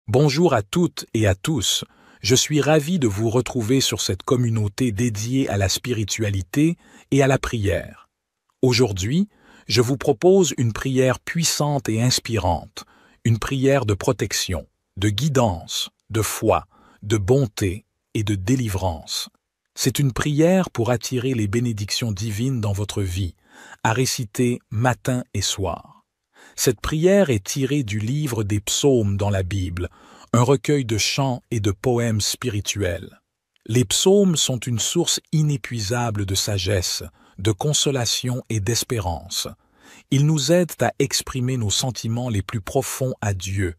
Bonjour à toutes et à tous, je suis ravi de vous retrouver sur cette communauté dédiée à la spiritualité et à la prière. Aujourd'hui, je vous propose une prière puissante et inspirante, une prière de protection, de guidance, de foi, de bonté et de délivrance. C'est une prière pour attirer les bénédictions divines dans votre vie, à réciter matin et soir. Cette prière est tirée du livre des psaumes dans la Bible, un recueil de chants et de poèmes spirituels. Les psaumes sont une source inépuisable de sagesse, de consolation et d'espérance. Ils nous aident à exprimer nos sentiments les plus profonds à Dieu,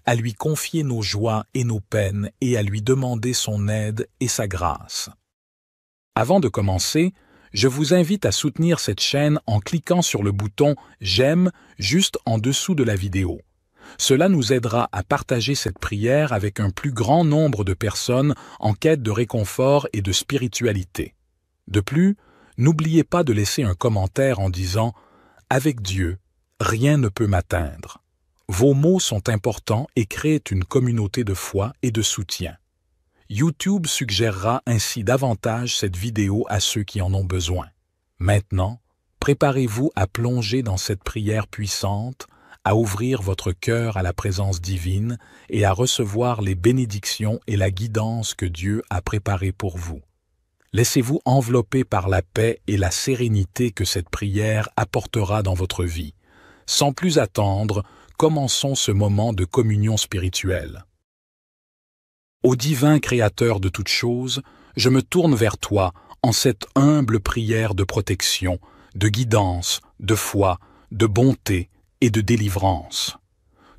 à lui confier nos joies et nos peines et à lui demander son aide et sa grâce. Avant de commencer, je vous invite à soutenir cette chaîne en cliquant sur le bouton « J'aime » juste en dessous de la vidéo. Cela nous aidera à partager cette prière avec un plus grand nombre de personnes en quête de réconfort et de spiritualité. De plus, n'oubliez pas de laisser un commentaire en disant « Avec Dieu, rien ne peut m'atteindre ». Vos mots sont importants et créent une communauté de foi et de soutien. YouTube suggérera ainsi davantage cette vidéo à ceux qui en ont besoin. Maintenant, préparez-vous à plonger dans cette prière puissante, à ouvrir votre cœur à la présence divine et à recevoir les bénédictions et la guidance que Dieu a préparées pour vous. Laissez-vous envelopper par la paix et la sérénité que cette prière apportera dans votre vie. Sans plus attendre, commençons ce moment de communion spirituelle. Ô divin Créateur de toutes choses, je me tourne vers toi en cette humble prière de protection, de guidance, de foi, de bonté et de délivrance.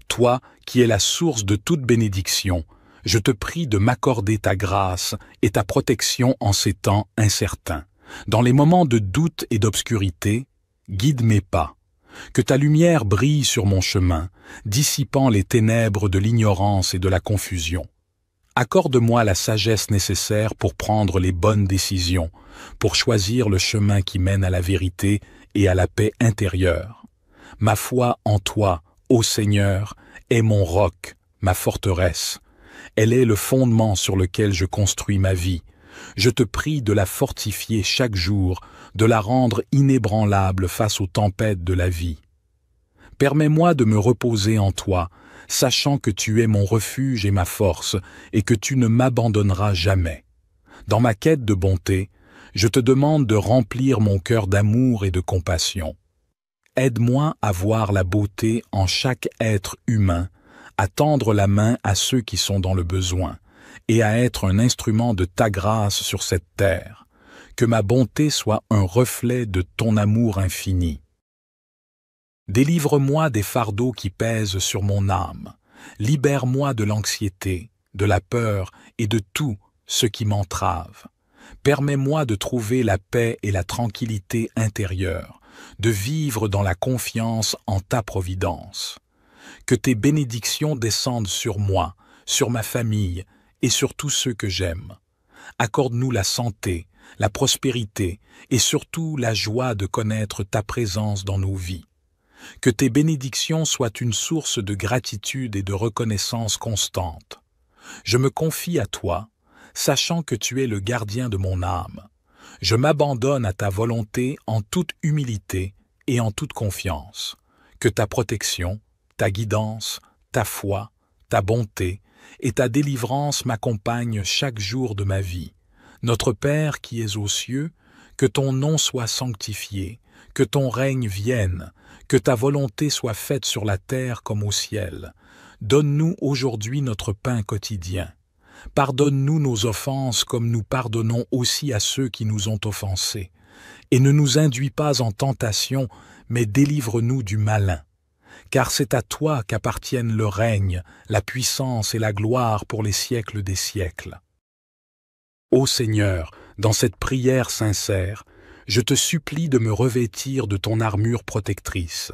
Toi qui es la source de toute bénédiction, je te prie de m'accorder ta grâce et ta protection en ces temps incertains. Dans les moments de doute et d'obscurité, guide mes pas. Que ta lumière brille sur mon chemin, dissipant les ténèbres de l'ignorance et de la confusion. Accorde-moi la sagesse nécessaire pour prendre les bonnes décisions, pour choisir le chemin qui mène à la vérité et à la paix intérieure. Ma foi en toi, ô Seigneur, est mon roc, ma forteresse. Elle est le fondement sur lequel je construis ma vie. Je te prie de la fortifier chaque jour, de la rendre inébranlable face aux tempêtes de la vie. Permets-moi de me reposer en toi, sachant que tu es mon refuge et ma force, et que tu ne m'abandonneras jamais. Dans ma quête de bonté, je te demande de remplir mon cœur d'amour et de compassion. Aide-moi à voir la beauté en chaque être humain, à tendre la main à ceux qui sont dans le besoin, et à être un instrument de ta grâce sur cette terre. Que ma bonté soit un reflet de ton amour infini. Délivre-moi des fardeaux qui pèsent sur mon âme. Libère-moi de l'anxiété, de la peur et de tout ce qui m'entrave. Permets-moi de trouver la paix et la tranquillité intérieure, de vivre dans la confiance en ta providence. Que tes bénédictions descendent sur moi, sur ma famille et sur tous ceux que j'aime. Accorde-nous la santé, la prospérité et surtout la joie de connaître ta présence dans nos vies. Que tes bénédictions soient une source de gratitude et de reconnaissance constante. Je me confie à toi, sachant que tu es le gardien de mon âme. Je m'abandonne à ta volonté en toute humilité et en toute confiance. Que ta protection, ta guidance, ta foi, ta bonté et ta délivrance m'accompagnent chaque jour de ma vie. Notre Père qui es aux cieux, que ton nom soit sanctifié, que ton règne vienne, que ta volonté soit faite sur la terre comme au ciel. Donne-nous aujourd'hui notre pain quotidien. Pardonne-nous nos offenses comme nous pardonnons aussi à ceux qui nous ont offensés. Et ne nous induis pas en tentation, mais délivre-nous du malin. Car c'est à toi qu'appartiennent le règne, la puissance et la gloire pour les siècles des siècles. Ô Seigneur, dans cette prière sincère, je te supplie de me revêtir de ton armure protectrice.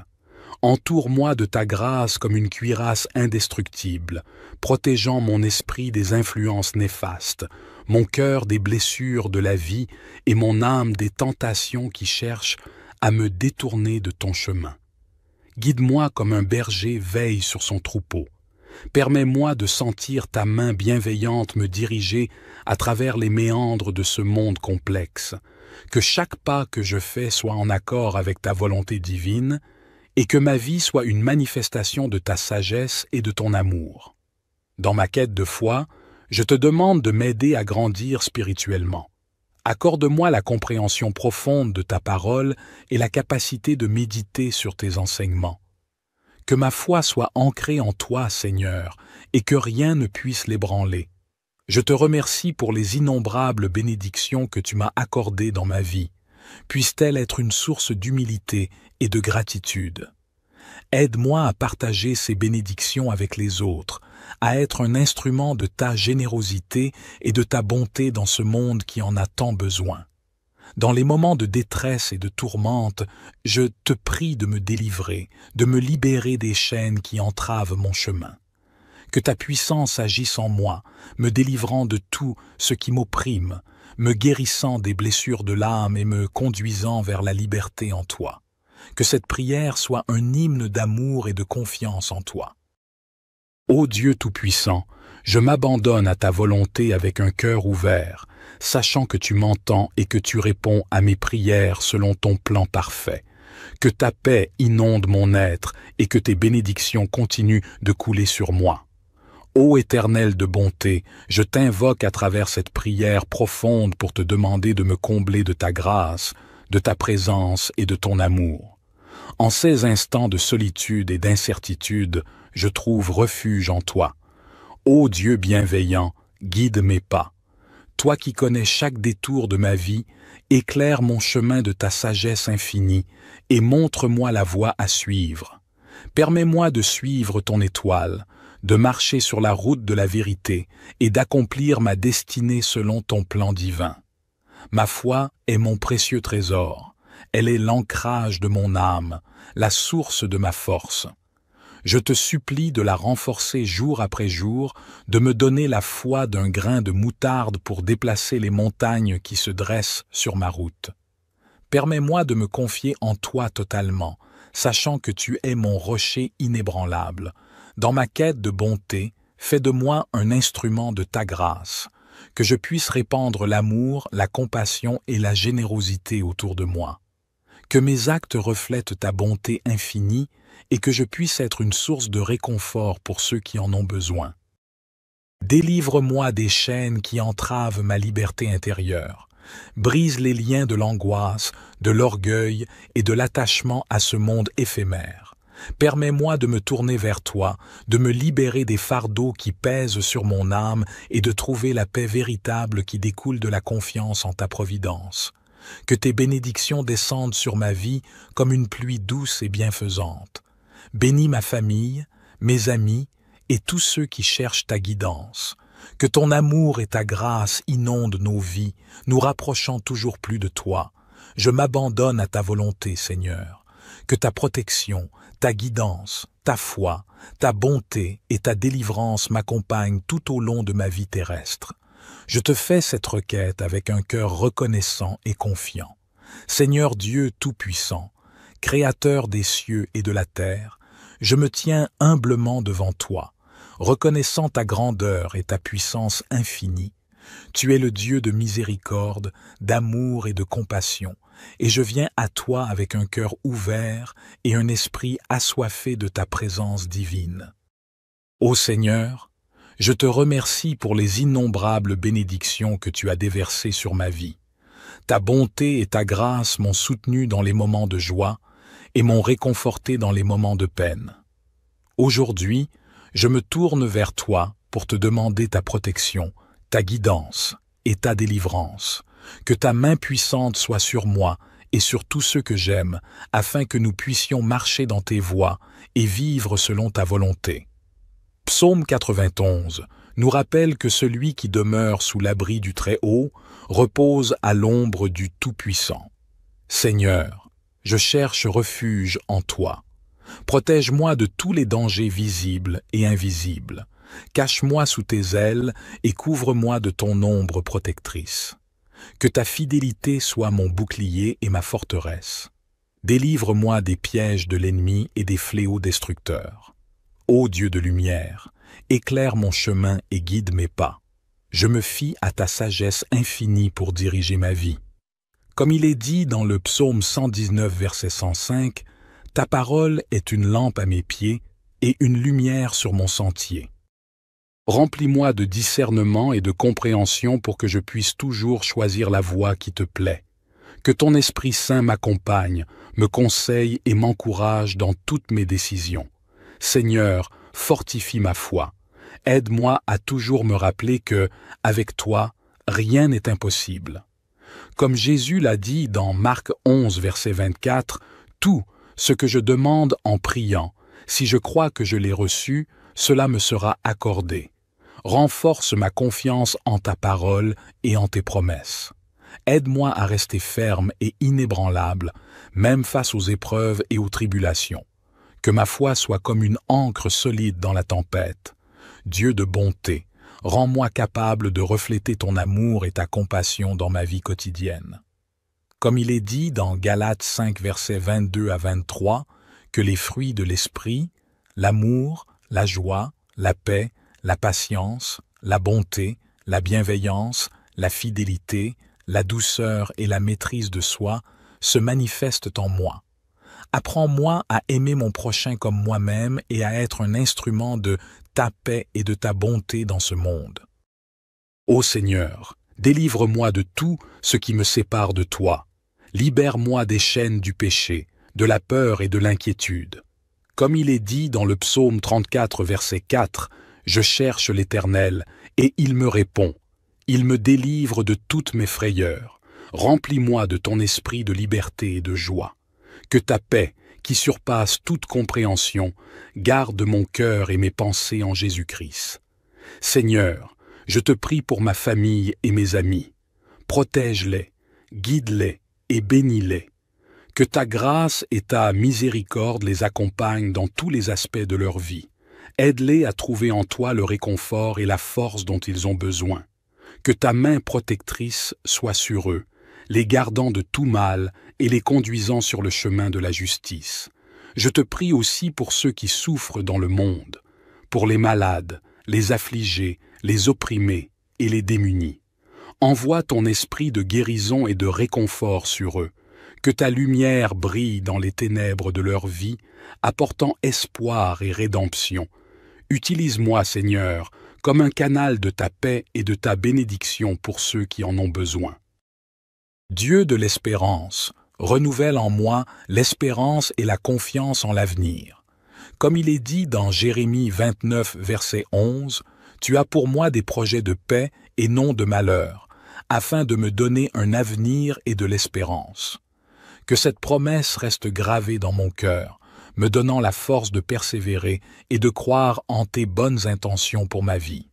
Entoure-moi de ta grâce comme une cuirasse indestructible, protégeant mon esprit des influences néfastes, mon cœur des blessures de la vie et mon âme des tentations qui cherchent à me détourner de ton chemin. Guide-moi comme un berger veille sur son troupeau. Permets-moi de sentir ta main bienveillante me diriger à travers les méandres de ce monde complexe, que chaque pas que je fais soit en accord avec ta volonté divine et que ma vie soit une manifestation de ta sagesse et de ton amour. Dans ma quête de foi, je te demande de m'aider à grandir spirituellement. Accorde-moi la compréhension profonde de ta parole et la capacité de méditer sur tes enseignements. Que ma foi soit ancrée en toi, Seigneur, et que rien ne puisse l'ébranler. Je te remercie pour les innombrables bénédictions que tu m'as accordées dans ma vie. Puisse-t-elle être une source d'humilité et de gratitude. Aide-moi à partager ces bénédictions avec les autres, à être un instrument de ta générosité et de ta bonté dans ce monde qui en a tant besoin. Dans les moments de détresse et de tourmente, je te prie de me délivrer, de me libérer des chaînes qui entravent mon chemin. Que ta puissance agisse en moi, me délivrant de tout ce qui m'opprime, me guérissant des blessures de l'âme et me conduisant vers la liberté en toi. Que cette prière soit un hymne d'amour et de confiance en toi. Ô Dieu Tout-Puissant, je m'abandonne à ta volonté avec un cœur ouvert, sachant que tu m'entends et que tu réponds à mes prières selon ton plan parfait. Que ta paix inonde mon être et que tes bénédictions continuent de couler sur moi. Ô Éternel de bonté, je t'invoque à travers cette prière profonde pour te demander de me combler de ta grâce, de ta présence et de ton amour. En ces instants de solitude et d'incertitude, je trouve refuge en toi. Ô Dieu bienveillant, guide mes pas. Toi qui connais chaque détour de ma vie, éclaire mon chemin de ta sagesse infinie et montre-moi la voie à suivre. Permets-moi de suivre ton étoile, de marcher sur la route de la vérité et d'accomplir ma destinée selon ton plan divin. Ma foi est mon précieux trésor, elle est l'ancrage de mon âme, la source de ma force. Je te supplie de la renforcer jour après jour, de me donner la foi d'un grain de moutarde pour déplacer les montagnes qui se dressent sur ma route. Permets-moi de me confier en toi totalement, sachant que tu es mon rocher inébranlable. Dans ma quête de bonté, fais de moi un instrument de ta grâce, que je puisse répandre l'amour, la compassion et la générosité autour de moi. Que mes actes reflètent ta bonté infinie et que je puisse être une source de réconfort pour ceux qui en ont besoin. Délivre-moi des chaînes qui entravent ma liberté intérieure. Brise les liens de l'angoisse, de l'orgueil et de l'attachement à ce monde éphémère. Permets-moi de me tourner vers toi, de me libérer des fardeaux qui pèsent sur mon âme et de trouver la paix véritable qui découle de la confiance en ta providence. Que tes bénédictions descendent sur ma vie comme une pluie douce et bienfaisante. Bénis ma famille, mes amis et tous ceux qui cherchent ta guidance. Que ton amour et ta grâce inondent nos vies, nous rapprochant toujours plus de toi. Je m'abandonne à ta volonté, Seigneur. Que ta protection, ta guidance, ta foi, ta bonté et ta délivrance m'accompagnent tout au long de ma vie terrestre. Je te fais cette requête avec un cœur reconnaissant et confiant. Seigneur Dieu Tout-Puissant, Créateur des cieux et de la terre, je me tiens humblement devant toi, reconnaissant ta grandeur et ta puissance infinie. Tu es le Dieu de miséricorde, d'amour et de compassion, et je viens à toi avec un cœur ouvert et un esprit assoiffé de ta présence divine. Ô Seigneur, je te remercie pour les innombrables bénédictions que tu as déversées sur ma vie. Ta bonté et ta grâce m'ont soutenu dans les moments de joie et m'ont réconforté dans les moments de peine. Aujourd'hui, je me tourne vers toi pour te demander ta protection, ta guidance et ta délivrance. Que ta main puissante soit sur moi et sur tous ceux que j'aime, afin que nous puissions marcher dans tes voies et vivre selon ta volonté. Psaume 91 nous rappelle que celui qui demeure sous l'abri du Très-Haut repose à l'ombre du Tout-Puissant. Seigneur, je cherche refuge en toi. Protège-moi de tous les dangers visibles et invisibles. Cache-moi sous tes ailes et couvre-moi de ton ombre protectrice. Que ta fidélité soit mon bouclier et ma forteresse. Délivre-moi des pièges de l'ennemi et des fléaux destructeurs. Ô Dieu de lumière, éclaire mon chemin et guide mes pas. Je me fie à ta sagesse infinie pour diriger ma vie. Comme il est dit dans le psaume 119, verset 105, « Ta parole est une lampe à mes pieds et une lumière sur mon sentier. » Remplis-moi de discernement et de compréhension pour que je puisse toujours choisir la voie qui te plaît. Que ton Esprit Saint m'accompagne, me conseille et m'encourage dans toutes mes décisions. Seigneur, fortifie ma foi. Aide-moi à toujours me rappeler que, avec toi, rien n'est impossible. Comme Jésus l'a dit dans Marc 11, verset 24, « Tout ce que je demande en priant, si je crois que je l'ai reçu, cela me sera accordé. Renforce ma confiance en ta parole et en tes promesses. Aide-moi à rester ferme et inébranlable, même face aux épreuves et aux tribulations. Que ma foi soit comme une ancre solide dans la tempête. Dieu de bonté, rends-moi capable de refléter ton amour et ta compassion dans ma vie quotidienne. Comme il est dit dans Galates 5, versets 22 à 23, que les fruits de l'esprit, l'amour, la joie, la paix, la patience, la bonté, la bienveillance, la fidélité, la douceur et la maîtrise de soi se manifestent en moi. Apprends-moi à aimer mon prochain comme moi-même et à être un instrument de ta paix et de ta bonté dans ce monde. Ô Seigneur, délivre-moi de tout ce qui me sépare de toi. Libère-moi des chaînes du péché, de la peur et de l'inquiétude. Comme il est dit dans le psaume 34, verset 4, « Je cherche l'Éternel, et il me répond. Il me délivre de toutes mes frayeurs. Remplis-moi de ton esprit de liberté et de joie. Que ta paix, qui surpasse toute compréhension, garde mon cœur et mes pensées en Jésus-Christ. Seigneur, je te prie pour ma famille et mes amis. Protège-les, guide-les et bénis-les. Que ta grâce et ta miséricorde les accompagnent dans tous les aspects de leur vie. Aide-les à trouver en toi le réconfort et la force dont ils ont besoin. Que ta main protectrice soit sur eux, les gardant de tout mal et les conduisant sur le chemin de la justice. Je te prie aussi pour ceux qui souffrent dans le monde, pour les malades, les affligés, les opprimés et les démunis. Envoie ton esprit de guérison et de réconfort sur eux. Que ta lumière brille dans les ténèbres de leur vie, apportant espoir et rédemption. Utilise-moi, Seigneur, comme un canal de ta paix et de ta bénédiction pour ceux qui en ont besoin. Dieu de l'espérance, renouvelle en moi l'espérance et la confiance en l'avenir. Comme il est dit dans Jérémie 29, verset 11, « Tu as pour moi des projets de paix et non de malheur, afin de me donner un avenir et de l'espérance. » Que cette promesse reste gravée dans mon cœur, me donnant la force de persévérer et de croire en tes bonnes intentions pour ma vie.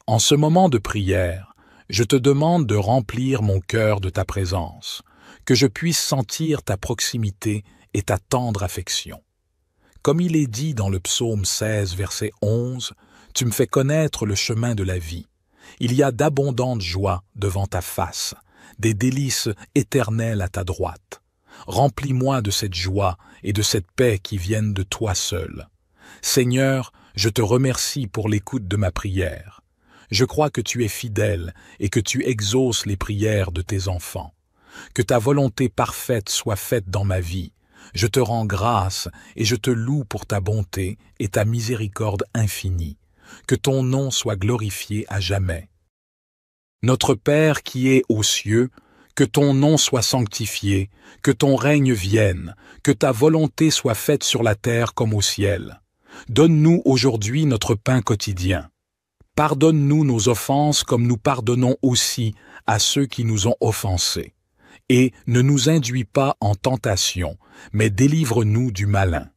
En ce moment de prière, je te demande de remplir mon cœur de ta présence, que je puisse sentir ta proximité et ta tendre affection. Comme il est dit dans le psaume 16, verset 11, « Tu me fais connaître le chemin de la vie. Il y a d'abondantes joies devant ta face, des délices éternelles à ta droite. Remplis-moi de cette joie et de cette paix qui viennent de toi seul. Seigneur, je te remercie pour l'écoute de ma prière. Je crois que tu es fidèle et que tu exauces les prières de tes enfants. Que ta volonté parfaite soit faite dans ma vie. Je te rends grâce et je te loue pour ta bonté et ta miséricorde infinie. Que ton nom soit glorifié à jamais. Notre Père qui es aux cieux, que ton nom soit sanctifié, que ton règne vienne, que ta volonté soit faite sur la terre comme au ciel. Donne-nous aujourd'hui notre pain quotidien. Pardonne-nous nos offenses comme nous pardonnons aussi à ceux qui nous ont offensés. Et ne nous induis pas en tentation, mais délivre-nous du malin.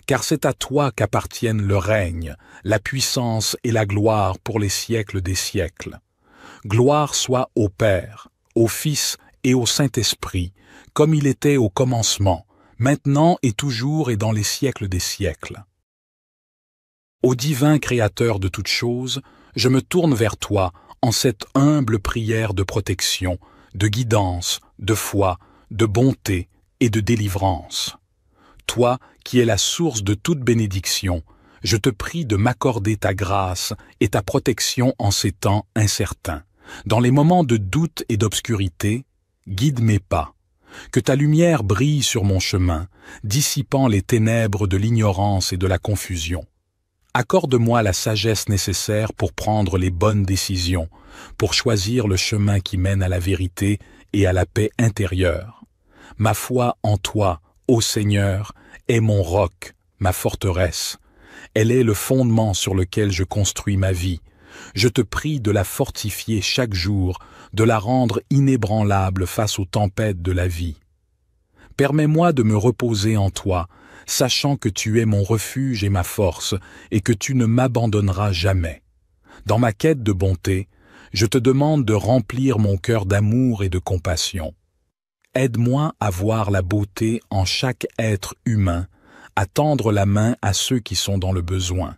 Car c'est à toi qu'appartiennent le règne, la puissance et la gloire pour les siècles des siècles. Gloire soit au Père, au Fils et au Saint-Esprit, comme il était au commencement, maintenant et toujours et dans les siècles des siècles. Ô divin Créateur de toutes choses, je me tourne vers toi en cette humble prière de protection, de guidance, de foi, de bonté et de délivrance. Toi qui es la source de toute bénédiction, Je te prie de m'accorder ta grâce et ta protection en ces temps incertains. Dans les moments de doute et d'obscurité, guide mes pas. Que ta lumière brille sur mon chemin, dissipant les ténèbres de l'ignorance et de la confusion. Accorde-moi la sagesse nécessaire pour prendre les bonnes décisions, pour choisir le chemin qui mène à la vérité et à la paix intérieure. Ma foi en toi, ô Seigneur, est mon roc, ma forteresse. Elle est le fondement sur lequel je construis ma vie. Je te prie de la fortifier chaque jour, de la rendre inébranlable face aux tempêtes de la vie. Permets-moi de me reposer en toi, sachant que tu es mon refuge et ma force, et que tu ne m'abandonneras jamais. Dans ma quête de bonté, je te demande de remplir mon cœur d'amour et de compassion. Aide-moi à voir la beauté en chaque être humain, à tendre la main à ceux qui sont dans le besoin,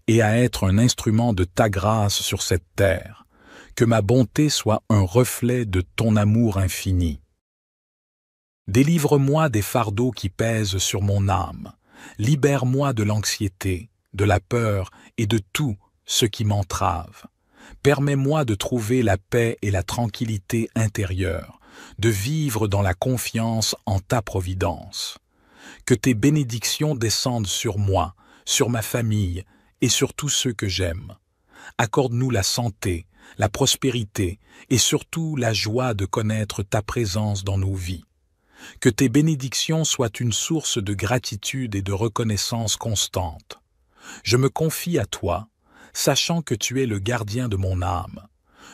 et à être un instrument de ta grâce sur cette terre. Que ma bonté soit un reflet de ton amour infini. Délivre-moi des fardeaux qui pèsent sur mon âme. Libère-moi de l'anxiété, de la peur et de tout ce qui m'entrave. Permets-moi de trouver la paix et la tranquillité intérieure, de vivre dans la confiance en ta providence. Que tes bénédictions descendent sur moi, sur ma famille et sur tous ceux que j'aime. Accorde-nous la santé, la prospérité et surtout la joie de connaître ta présence dans nos vies. Que tes bénédictions soient une source de gratitude et de reconnaissance constante. Je me confie à toi, sachant que tu es le gardien de mon âme.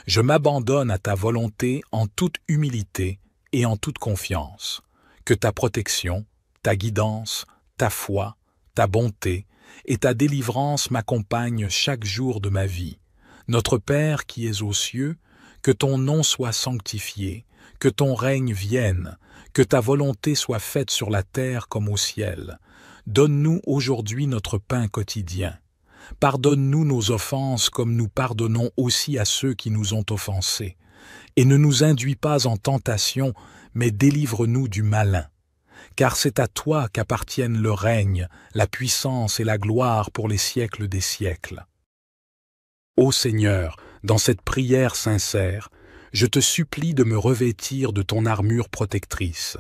Je m'abandonne à ta volonté en toute humilité et en toute confiance. Que ta protection, ta guidance, ta foi, ta bonté et ta délivrance m'accompagnent chaque jour de ma vie. Notre Père qui es aux cieux, que ton nom soit sanctifié, que ton règne vienne, que ta volonté soit faite sur la terre comme au ciel. Donne-nous aujourd'hui notre pain quotidien. Pardonne-nous nos offenses comme nous pardonnons aussi à ceux qui nous ont offensés. Et ne nous induis pas en tentation, mais délivre-nous du malin. Car c'est à toi qu'appartiennent le règne, la puissance et la gloire pour les siècles des siècles. Ô Seigneur, dans cette prière sincère, je te supplie de me revêtir de ton armure protectrice.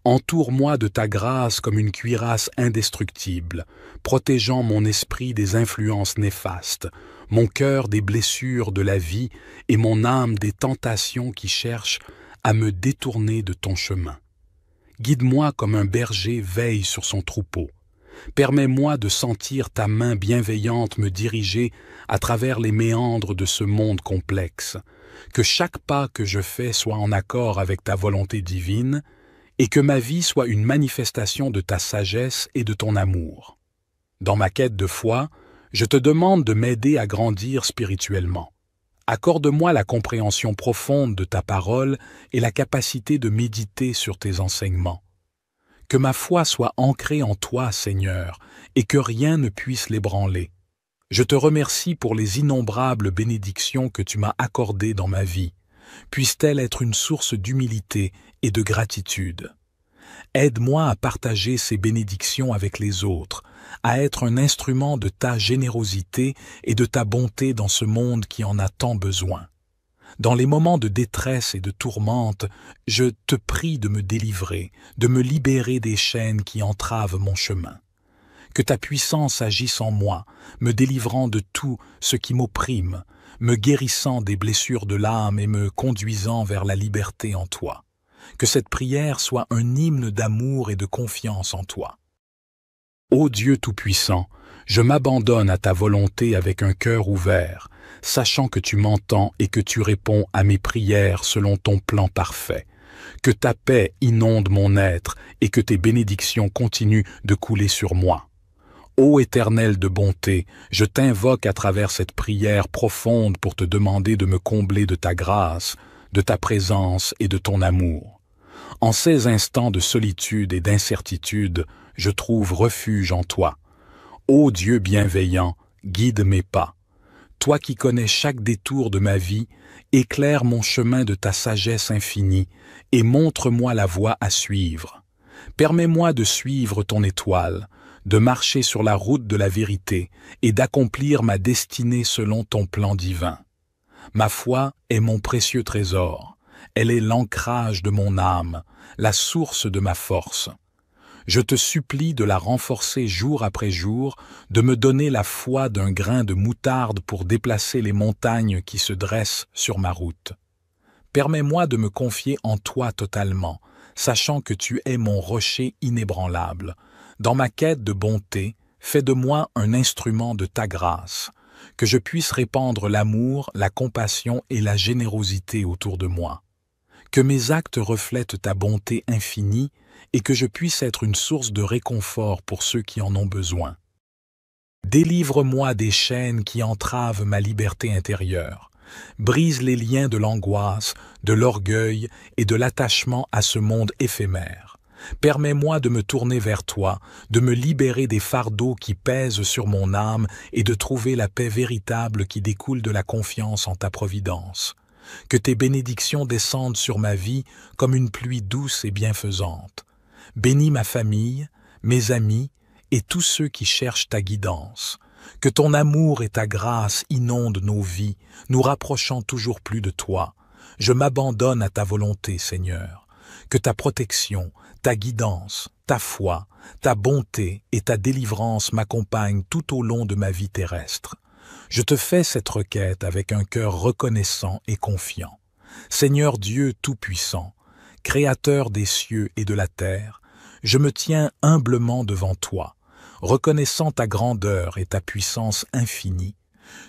Entoure-moi de ta grâce comme une cuirasse indestructible, protégeant mon esprit des influences néfastes, mon cœur des blessures de la vie et mon âme des tentations qui cherchent à me détourner de ton chemin. Guide-moi comme un berger veille sur son troupeau. Permets-moi de sentir ta main bienveillante me diriger à travers les méandres de ce monde complexe. Que chaque pas que je fais soit en accord avec ta volonté divine et que ma vie soit une manifestation de ta sagesse et de ton amour. Dans ma quête de foi, je te demande de m'aider à grandir spirituellement. Accorde-moi la compréhension profonde de ta parole et la capacité de méditer sur tes enseignements. Que ma foi soit ancrée en toi, Seigneur, et que rien ne puisse l'ébranler. Je te remercie pour les innombrables bénédictions que tu m'as accordées dans ma vie. Puisse-t-elle être une source d'humilité et de gratitude. Aide-moi à partager ces bénédictions avec les autres, à être un instrument de ta générosité et de ta bonté dans ce monde qui en a tant besoin. Dans les moments de détresse et de tourmente, je te prie de me délivrer, de me libérer des chaînes qui entravent mon chemin. Que ta puissance agisse en moi, me délivrant de tout ce qui m'opprime, me guérissant des blessures de l'âme et me conduisant vers la liberté en toi. Que cette prière soit un hymne d'amour et de confiance en toi. Ô Dieu Tout-Puissant, je m'abandonne à ta volonté avec un cœur ouvert, sachant que tu m'entends et que tu réponds à mes prières selon ton plan parfait. Que ta paix inonde mon être et que tes bénédictions continuent de couler sur moi. Ô Éternel de bonté, je t'invoque à travers cette prière profonde pour te demander de me combler de ta grâce, de ta présence et de ton amour. En ces instants de solitude et d'incertitude, je trouve refuge en toi. Ô Dieu bienveillant, guide mes pas. Toi qui connais chaque détour de ma vie, éclaire mon chemin de ta sagesse infinie et montre-moi la voie à suivre. Permets-moi de suivre ton étoile, de marcher sur la route de la vérité et d'accomplir ma destinée selon ton plan divin. Ma foi est mon précieux trésor, elle est l'ancrage de mon âme, la source de ma force. Je te supplie de la renforcer jour après jour, de me donner la foi d'un grain de moutarde pour déplacer les montagnes qui se dressent sur ma route. Permets-moi de me confier en toi totalement, sachant que tu es mon rocher inébranlable. Dans ma quête de bonté, fais de moi un instrument de ta grâce, que je puisse répandre l'amour, la compassion et la générosité autour de moi. Que mes actes reflètent ta bonté infinie et que je puisse être une source de réconfort pour ceux qui en ont besoin. Délivre-moi des chaînes qui entravent ma liberté intérieure. Brise les liens de l'angoisse, de l'orgueil et de l'attachement à ce monde éphémère. Permets-moi de me tourner vers toi, de me libérer des fardeaux qui pèsent sur mon âme et de trouver la paix véritable qui découle de la confiance en ta providence. Que tes bénédictions descendent sur ma vie comme une pluie douce et bienfaisante. Bénis ma famille, mes amis et tous ceux qui cherchent ta guidance. Que ton amour et ta grâce inondent nos vies, nous rapprochant toujours plus de toi. Je m'abandonne à ta volonté, Seigneur. Que ta protection, ta guidance, ta foi, ta bonté et ta délivrance m'accompagnent tout au long de ma vie terrestre. Je te fais cette requête avec un cœur reconnaissant et confiant. Seigneur Dieu Tout-Puissant, Créateur des cieux et de la terre, je me tiens humblement devant toi, reconnaissant ta grandeur et ta puissance infinie.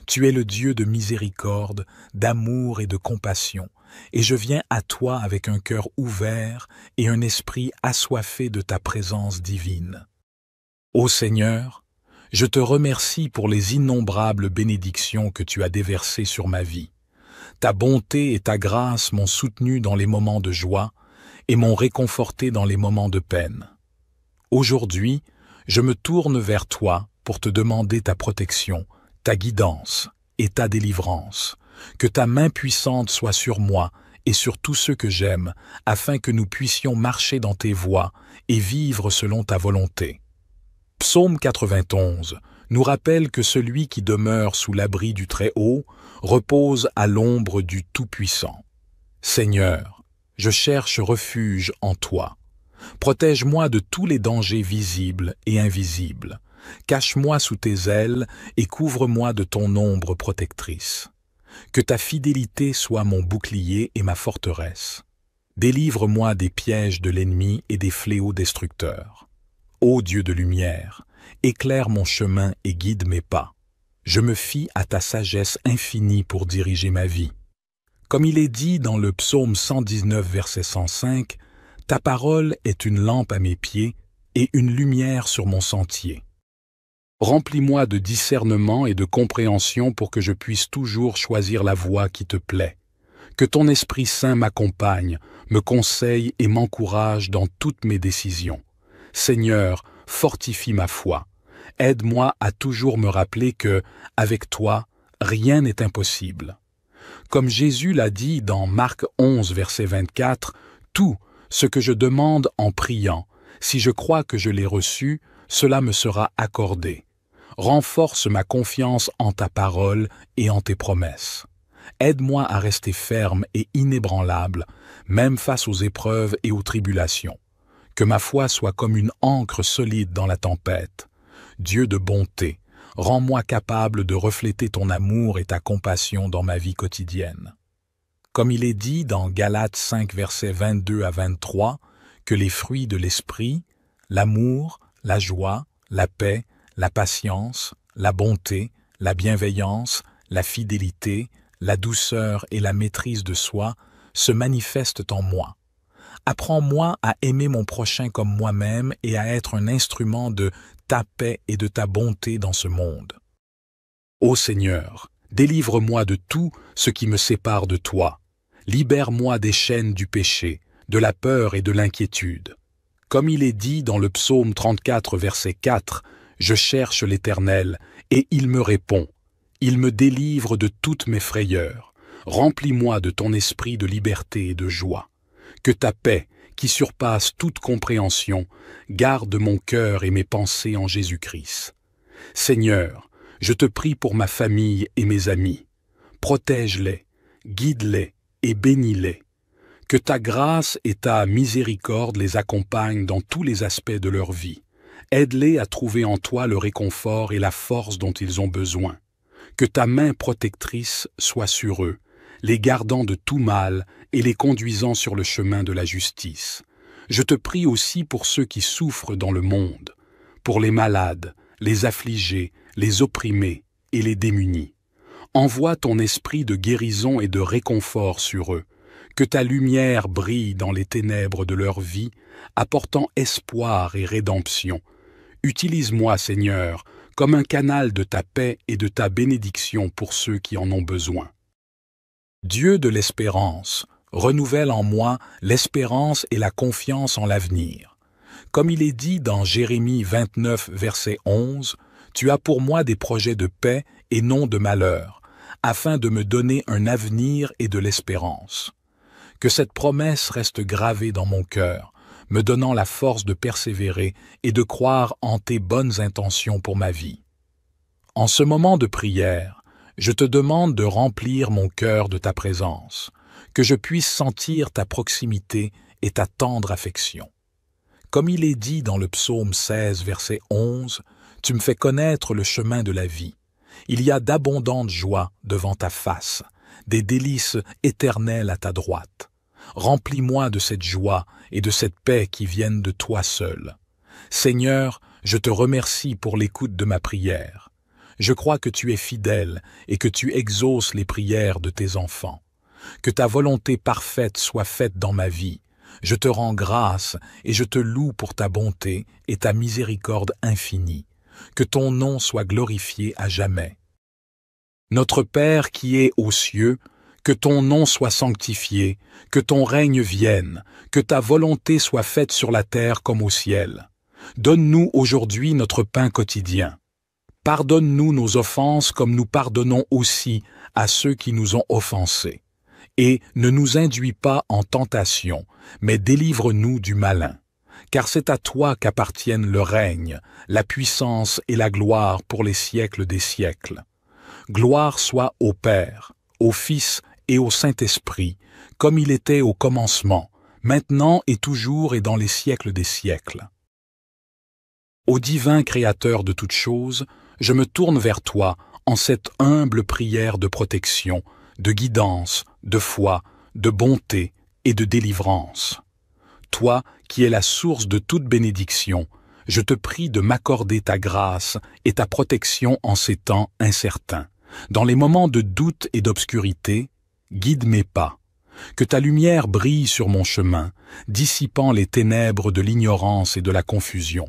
Tu es le Dieu de miséricorde, d'amour et de compassion, et je viens à toi avec un cœur ouvert et un esprit assoiffé de ta présence divine. Ô Seigneur, je te remercie pour les innombrables bénédictions que tu as déversées sur ma vie. Ta bonté et ta grâce m'ont soutenu dans les moments de joie et m'ont réconforté dans les moments de peine. Aujourd'hui, je me tourne vers toi pour te demander ta protection, ta guidance et ta délivrance. Que ta main puissante soit sur moi et sur tous ceux que j'aime, afin que nous puissions marcher dans tes voies et vivre selon ta volonté. Psaume 91 nous rappelle que celui qui demeure sous l'abri du Très-Haut repose à l'ombre du Tout-Puissant. Seigneur, je cherche refuge en toi. Protège-moi de tous les dangers visibles et invisibles. Cache-moi sous tes ailes et couvre-moi de ton ombre protectrice. Que ta fidélité soit mon bouclier et ma forteresse. Délivre-moi des pièges de l'ennemi et des fléaux destructeurs. Ô Dieu de lumière, éclaire mon chemin et guide mes pas. Je me fie à ta sagesse infinie pour diriger ma vie. Comme il est dit dans le psaume 119, verset 105, « Ta parole est une lampe à mes pieds et une lumière sur mon sentier. » Remplis-moi de discernement et de compréhension pour que je puisse toujours choisir la voie qui te plaît. Que ton Esprit Saint m'accompagne, me conseille et m'encourage dans toutes mes décisions. Seigneur, fortifie ma foi. Aide-moi à toujours me rappeler que, avec toi, rien n'est impossible. Comme Jésus l'a dit dans Marc 11, verset 24, « Tout ce que je demande en priant, si je crois que je l'ai reçu, cela me sera accordé. Renforce ma confiance en ta parole et en tes promesses. Aide-moi à rester ferme et inébranlable, même face aux épreuves et aux tribulations. Que ma foi soit comme une ancre solide dans la tempête. Dieu de bonté, rends-moi capable de refléter ton amour et ta compassion dans ma vie quotidienne. Comme il est dit dans Galates 5, versets 22 à 23, que les fruits de l'esprit, l'amour, la joie, la paix, la patience, la bonté, la bienveillance, la fidélité, la douceur et la maîtrise de soi se manifestent en moi. Apprends-moi à aimer mon prochain comme moi-même et à être un instrument de ta paix et de ta bonté dans ce monde. Ô Seigneur, délivre-moi de tout ce qui me sépare de toi. Libère-moi des chaînes du péché, de la peur et de l'inquiétude. Comme il est dit dans le psaume 34, verset 4, « Je cherche l'Éternel, et il me répond. Il me délivre de toutes mes frayeurs. Remplis-moi de ton esprit de liberté et de joie. Que ta paix, qui surpasse toute compréhension, garde mon cœur et mes pensées en Jésus-Christ. Seigneur, je te prie pour ma famille et mes amis. Protège-les, guide-les et bénis-les. Que ta grâce et ta miséricorde les accompagnent dans tous les aspects de leur vie. Aide-les à trouver en toi le réconfort et la force dont ils ont besoin. Que ta main protectrice soit sur eux, les gardant de tout mal et les conduisant sur le chemin de la justice. Je te prie aussi pour ceux qui souffrent dans le monde, pour les malades, les affligés, les opprimés et les démunis. Envoie ton esprit de guérison et de réconfort sur eux. Que ta lumière brille dans les ténèbres de leur vie, apportant espoir et rédemption. Utilise-moi, Seigneur, comme un canal de ta paix et de ta bénédiction pour ceux qui en ont besoin. Dieu de l'espérance, renouvelle en moi l'espérance et la confiance en l'avenir. Comme il est dit dans Jérémie 29, verset 11, « Tu as pour moi des projets de paix et non de malheur, afin de me donner un avenir et de l'espérance. » Que cette promesse reste gravée dans mon cœur, me donnant la force de persévérer et de croire en tes bonnes intentions pour ma vie. En ce moment de prière, je te demande de remplir mon cœur de ta présence, que je puisse sentir ta proximité et ta tendre affection. Comme il est dit dans le psaume 16, verset 11, « Tu me fais connaître le chemin de la vie. Il y a d'abondantes joies devant ta face, des délices éternelles à ta droite. Remplis-moi de cette joie et de cette paix qui viennent de toi seul. Seigneur, je te remercie pour l'écoute de ma prière. Je crois que tu es fidèle et que tu exauces les prières de tes enfants. Que ta volonté parfaite soit faite dans ma vie. Je te rends grâce et je te loue pour ta bonté et ta miséricorde infinie. Que ton nom soit glorifié à jamais. Notre Père qui es aux cieux, que ton nom soit sanctifié, que ton règne vienne, que ta volonté soit faite sur la terre comme au ciel. Donne-nous aujourd'hui notre pain quotidien. Pardonne-nous nos offenses comme nous pardonnons aussi à ceux qui nous ont offensés. Et ne nous induis pas en tentation, mais délivre-nous du malin. Car c'est à toi qu'appartiennent le règne, la puissance et la gloire pour les siècles des siècles. Gloire soit au Père, au Fils et au Saint-Esprit, comme il était au commencement, maintenant et toujours et dans les siècles des siècles. Ô divin Créateur de toutes choses, je me tourne vers toi en cette humble prière de protection, de guidance, de foi, de bonté et de délivrance. Toi qui es la source de toute bénédiction, je te prie de m'accorder ta grâce et ta protection en ces temps incertains. Dans les moments de doute et d'obscurité, guide mes pas. Que ta lumière brille sur mon chemin, dissipant les ténèbres de l'ignorance et de la confusion.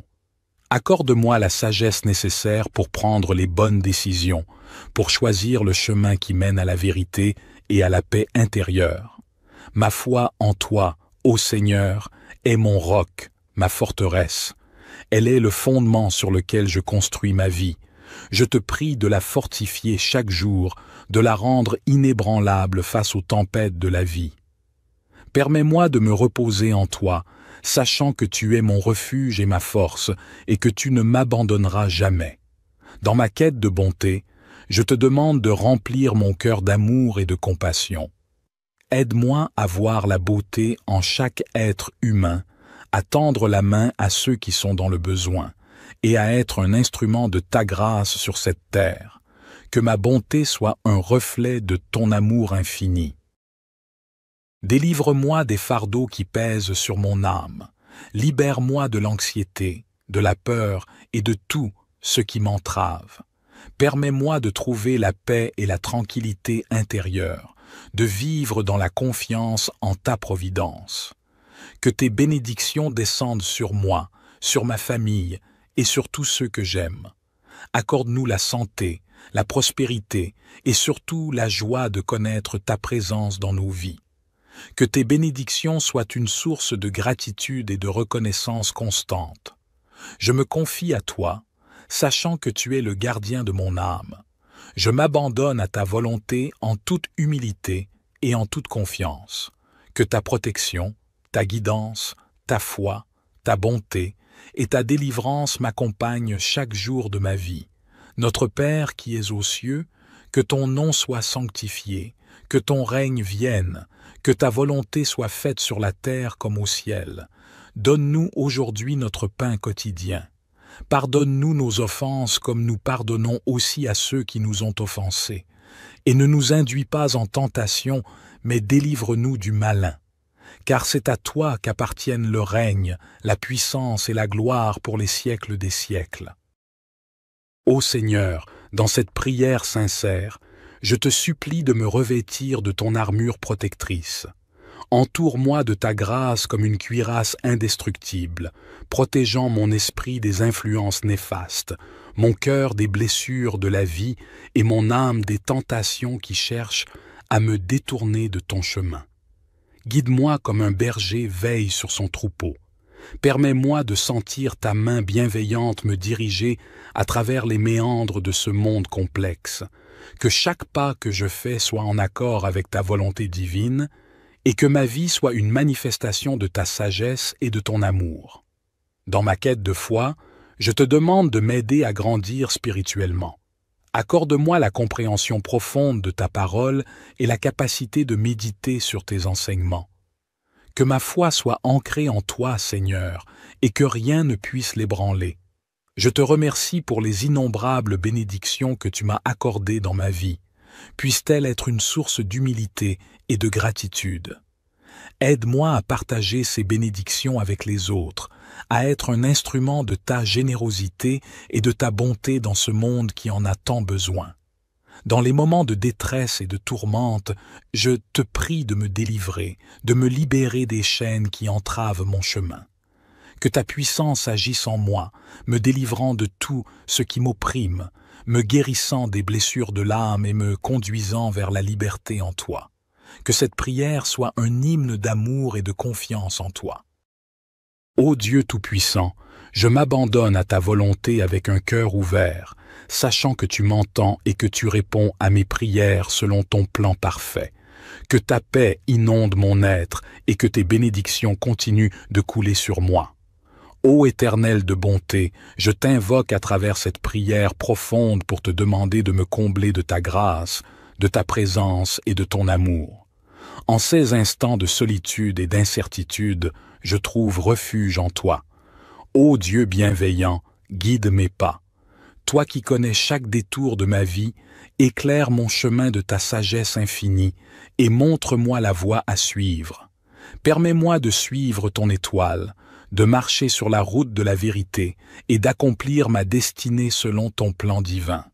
Accorde-moi la sagesse nécessaire pour prendre les bonnes décisions, pour choisir le chemin qui mène à la vérité et à la paix intérieure. Ma foi en toi, ô Seigneur, est mon roc, ma forteresse. Elle est le fondement sur lequel je construis ma vie. Je te prie de la fortifier chaque jour, de la rendre inébranlable face aux tempêtes de la vie. Permets-moi de me reposer en toi, sachant que tu es mon refuge et ma force, et que tu ne m'abandonneras jamais. Dans ma quête de bonté, je te demande de remplir mon cœur d'amour et de compassion. Aide-moi à voir la beauté en chaque être humain, à tendre la main à ceux qui sont dans le besoin, et à être un instrument de ta grâce sur cette terre. Que ma bonté soit un reflet de ton amour infini. Délivre-moi des fardeaux qui pèsent sur mon âme. Libère-moi de l'anxiété, de la peur et de tout ce qui m'entrave. Permets-moi de trouver la paix et la tranquillité intérieure, de vivre dans la confiance en ta providence. Que tes bénédictions descendent sur moi, sur ma famille et sur tous ceux que j'aime. Accorde-nous la santé, la prospérité et surtout la joie de connaître ta présence dans nos vies. Que tes bénédictions soient une source de gratitude et de reconnaissance constante. Je me confie à toi, sachant que tu es le gardien de mon âme. Je m'abandonne à ta volonté en toute humilité et en toute confiance. Que ta protection, Ta guidance, ta foi, ta bonté et ta délivrance m'accompagnent chaque jour de ma vie. Notre Père qui es aux cieux, que ton nom soit sanctifié, que ton règne vienne, que ta volonté soit faite sur la terre comme au ciel. Donne-nous aujourd'hui notre pain quotidien. Pardonne-nous nos offenses comme nous pardonnons aussi à ceux qui nous ont offensés. Et ne nous induis pas en tentation, mais délivre-nous du malin. Car c'est à toi qu'appartiennent le règne, la puissance et la gloire pour les siècles des siècles. Ô Seigneur, dans cette prière sincère, je te supplie de me revêtir de ton armure protectrice. Entoure-moi de ta grâce comme une cuirasse indestructible, protégeant mon esprit des influences néfastes, mon cœur des blessures de la vie et mon âme des tentations qui cherchent à me détourner de ton chemin. Guide-moi comme un berger veille sur son troupeau. Permets-moi de sentir ta main bienveillante me diriger à travers les méandres de ce monde complexe, que chaque pas que je fais soit en accord avec ta volonté divine, et que ma vie soit une manifestation de ta sagesse et de ton amour. Dans ma quête de foi, je te demande de m'aider à grandir spirituellement. Accorde-moi la compréhension profonde de ta parole et la capacité de méditer sur tes enseignements. Que ma foi soit ancrée en toi, Seigneur, et que rien ne puisse l'ébranler. Je te remercie pour les innombrables bénédictions que tu m'as accordées dans ma vie. Puisse-t-elle être une source d'humilité et de gratitude. Aide-moi à partager ces bénédictions avec les autres, à être un instrument de ta générosité et de ta bonté dans ce monde qui en a tant besoin. Dans les moments de détresse et de tourmente, je te prie de me délivrer, de me libérer des chaînes qui entravent mon chemin. Que ta puissance agisse en moi, me délivrant de tout ce qui m'opprime, me guérissant des blessures de l'âme et me conduisant vers la liberté en toi. Que cette prière soit un hymne d'amour et de confiance en toi. Ô Dieu Tout-Puissant, je m'abandonne à ta volonté avec un cœur ouvert, sachant que tu m'entends et que tu réponds à mes prières selon ton plan parfait. Que ta paix inonde mon être et que tes bénédictions continuent de couler sur moi. Ô Éternel de bonté, je t'invoque à travers cette prière profonde pour te demander de me combler de ta grâce, de ta présence et de ton amour. En ces instants de solitude et d'incertitude, je trouve refuge en toi. Ô Dieu bienveillant, guide mes pas. Toi qui connais chaque détour de ma vie, éclaire mon chemin de ta sagesse infinie et montre-moi la voie à suivre. Permets-moi de suivre ton étoile, de marcher sur la route de la vérité et d'accomplir ma destinée selon ton plan divin.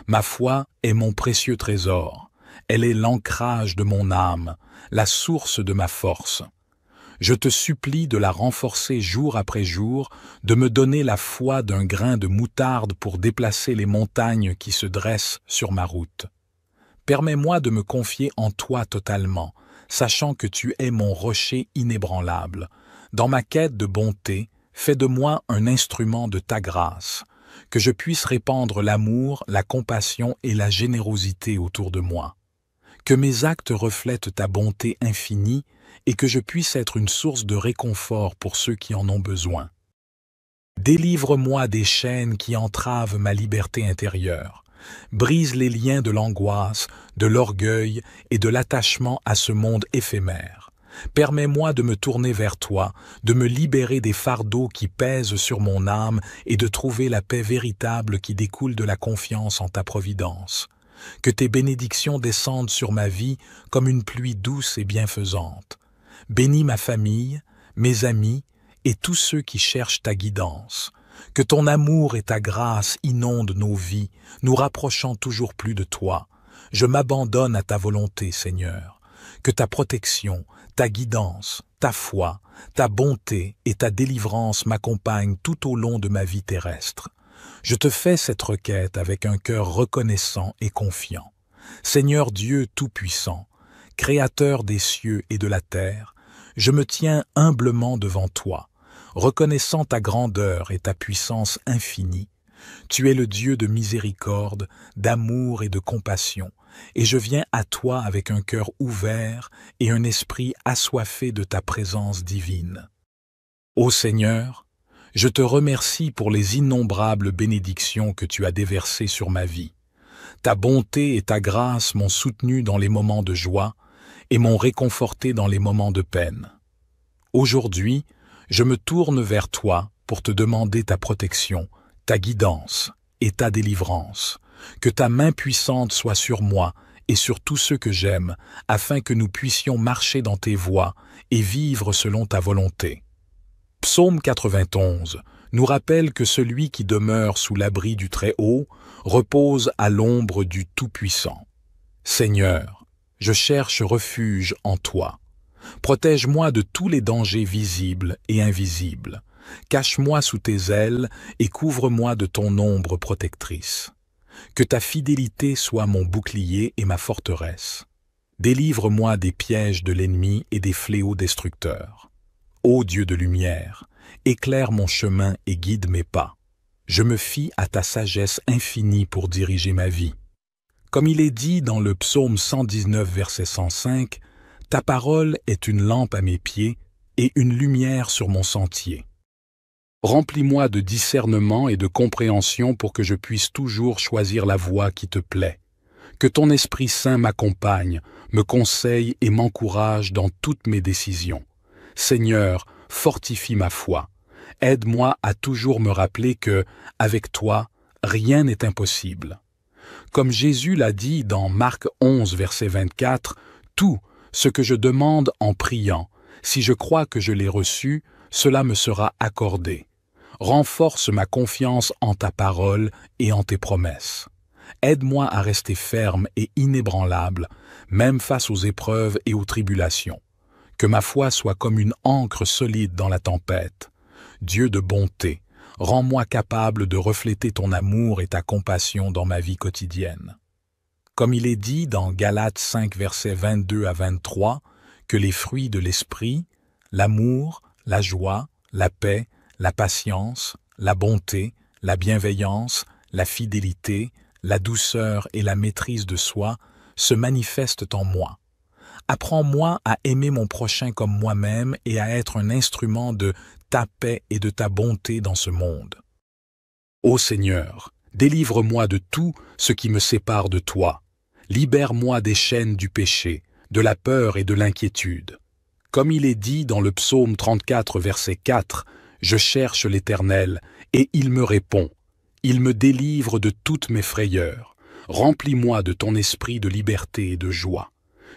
Ma foi est mon précieux trésor, elle est l'ancrage de mon âme, la source de ma force. Je te supplie de la renforcer jour après jour, de me donner la foi d'un grain de moutarde pour déplacer les montagnes qui se dressent sur ma route. Permets-moi de me confier en toi totalement, sachant que tu es mon rocher inébranlable. Dans ma quête de bonté, fais de moi un instrument de ta grâce, que je puisse répandre l'amour, la compassion et la générosité autour de moi. Que mes actes reflètent ta bonté infinie et que je puisse être une source de réconfort pour ceux qui en ont besoin. Délivre-moi des chaînes qui entravent ma liberté intérieure. Brise les liens de l'angoisse, de l'orgueil et de l'attachement à ce monde éphémère. Permets-moi de me tourner vers toi, de me libérer des fardeaux qui pèsent sur mon âme et de trouver la paix véritable qui découle de la confiance en ta providence. Que tes bénédictions descendent sur ma vie comme une pluie douce et bienfaisante. Bénis ma famille, mes amis et tous ceux qui cherchent ta guidance. Que ton amour et ta grâce inondent nos vies, nous rapprochant toujours plus de toi. Je m'abandonne à ta volonté, Seigneur. Que ta protection, ta guidance, ta foi, ta bonté et ta délivrance m'accompagnent tout au long de ma vie terrestre. Je te fais cette requête avec un cœur reconnaissant et confiant. Seigneur Dieu Tout-Puissant, Créateur des cieux et de la terre, je me tiens humblement devant toi, reconnaissant ta grandeur et ta puissance infinie. Tu es le Dieu de miséricorde, d'amour et de compassion, et je viens à toi avec un cœur ouvert et un esprit assoiffé de ta présence divine. Ô Seigneur, je te remercie pour les innombrables bénédictions que tu as déversées sur ma vie. Ta bonté et ta grâce m'ont soutenu dans les moments de joie et m'ont réconforté dans les moments de peine. Aujourd'hui, je me tourne vers toi pour te demander ta protection, ta guidance et ta délivrance. Que ta main puissante soit sur moi et sur tous ceux que j'aime, afin que nous puissions marcher dans tes voies et vivre selon ta volonté. Psaume 91 nous rappelle que celui qui demeure sous l'abri du Très-Haut repose à l'ombre du Tout-Puissant. Seigneur, je cherche refuge en toi. Protège-moi de tous les dangers visibles et invisibles. Cache-moi sous tes ailes et couvre-moi de ton ombre protectrice. Que ta fidélité soit mon bouclier et ma forteresse. Délivre-moi des pièges de l'ennemi et des fléaux destructeurs. Ô Dieu de lumière, éclaire mon chemin et guide mes pas. Je me fie à ta sagesse infinie pour diriger ma vie. Comme il est dit dans le psaume 119, verset 105, « Ta parole est une lampe à mes pieds et une lumière sur mon sentier. » Remplis-moi de discernement et de compréhension pour que je puisse toujours choisir la voie qui te plaît. Que ton Esprit Saint m'accompagne, me conseille et m'encourage dans toutes mes décisions. Seigneur, fortifie ma foi. Aide-moi à toujours me rappeler que, avec toi, rien n'est impossible. Comme Jésus l'a dit dans Marc 11, verset 24, « Tout ce que je demande en priant, si je crois que je l'ai reçu, cela me sera accordé. Renforce ma confiance en ta parole et en tes promesses. Aide-moi à rester ferme et inébranlable, même face aux épreuves et aux tribulations. Que ma foi soit comme une ancre solide dans la tempête. Dieu de bonté, rends-moi capable de refléter ton amour et ta compassion dans ma vie quotidienne. Comme il est dit dans Galates 5, versets 22 à 23, que les fruits de l'esprit, l'amour, la joie, la paix, la patience, la bonté, la bienveillance, la fidélité, la douceur et la maîtrise de soi se manifestent en moi. Apprends-moi à aimer mon prochain comme moi-même et à être un instrument de ta paix et de ta bonté dans ce monde. Ô Seigneur, délivre-moi de tout ce qui me sépare de toi. Libère-moi des chaînes du péché, de la peur et de l'inquiétude. Comme il est dit dans le psaume 34, verset 4, « Je cherche l'Éternel, et il me répond. Il me délivre de toutes mes frayeurs. Remplis-moi de ton esprit de liberté et de joie.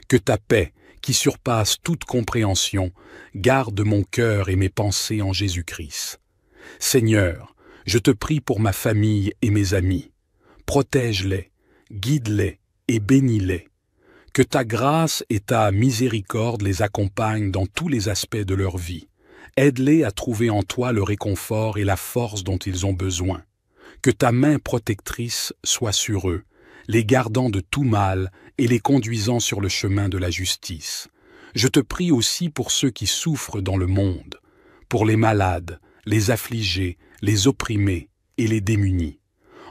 Que ta paix, qui surpasse toute compréhension, garde mon cœur et mes pensées en Jésus-Christ. Seigneur, je te prie pour ma famille et mes amis. Protège-les, guide-les et bénis-les. Que ta grâce et ta miséricorde les accompagnent dans tous les aspects de leur vie. Aide-les à trouver en toi le réconfort et la force dont ils ont besoin. Que ta main protectrice soit sur eux, les gardant de tout mal et les conduisant sur le chemin de la justice. Je te prie aussi pour ceux qui souffrent dans le monde, pour les malades, les affligés, les opprimés et les démunis.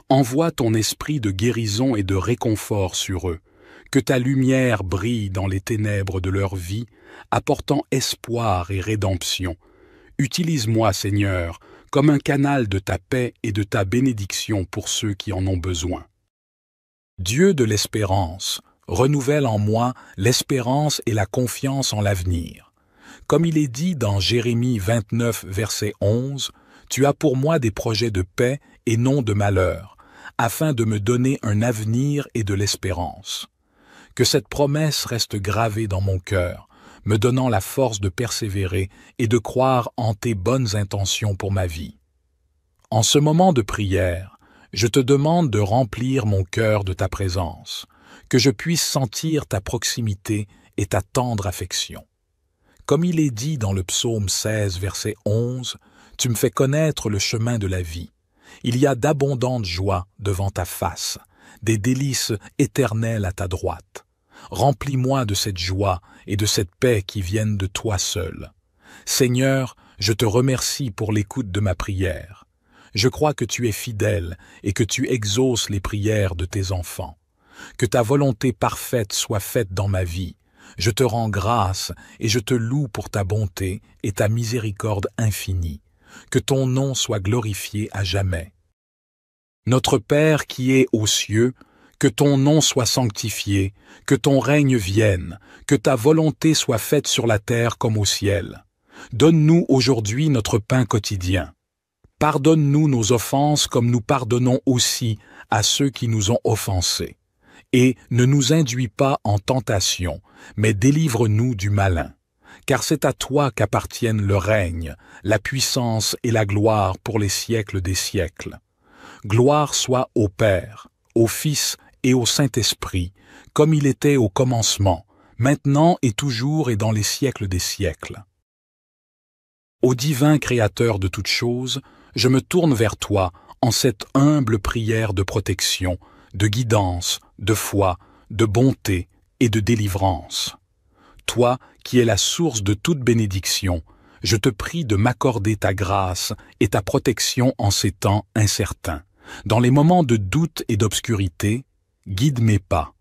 Envoie ton esprit de guérison et de réconfort sur eux. Que ta lumière brille dans les ténèbres de leur vie, apportant espoir et rédemption. Utilise-moi, Seigneur, comme un canal de ta paix et de ta bénédiction pour ceux qui en ont besoin. Dieu de l'espérance, renouvelle en moi l'espérance et la confiance en l'avenir. Comme il est dit dans Jérémie 29, verset 11, « Tu as pour moi des projets de paix et non de malheur, afin de me donner un avenir et de l'espérance. » Que cette promesse reste gravée dans mon cœur, me donnant la force de persévérer et de croire en tes bonnes intentions pour ma vie. En ce moment de prière, je te demande de remplir mon cœur de ta présence, que je puisse sentir ta proximité et ta tendre affection. Comme il est dit dans le psaume 16, verset 11, « Tu me fais connaître le chemin de la vie. Il y a d'abondantes joies devant ta face, des délices éternelles à ta droite. Remplis-moi de cette joie et de cette paix qui viennent de toi seul. Seigneur, je te remercie pour l'écoute de ma prière. Je crois que tu es fidèle et que tu exauces les prières de tes enfants. Que ta volonté parfaite soit faite dans ma vie. Je te rends grâce et je te loue pour ta bonté et ta miséricorde infinie. Que ton nom soit glorifié à jamais. Notre Père qui es aux cieux, que ton nom soit sanctifié, que ton règne vienne, que ta volonté soit faite sur la terre comme au ciel. Donne-nous aujourd'hui notre pain quotidien. Pardonne-nous nos offenses comme nous pardonnons aussi à ceux qui nous ont offensés. Et ne nous induis pas en tentation, mais délivre-nous du malin. Car c'est à toi qu'appartiennent le règne, la puissance et la gloire pour les siècles des siècles. Gloire soit au Père, au Fils et au Saint-Esprit, comme il était au commencement, maintenant et toujours et dans les siècles des siècles. Ô divin Créateur de toutes choses, je me tourne vers toi en cette humble prière de protection, de guidance, de foi, de bonté et de délivrance. Toi qui es la source de toute bénédiction, je te prie de m'accorder ta grâce et ta protection en ces temps incertains. Dans les moments de doute et d'obscurité, guide mes pas.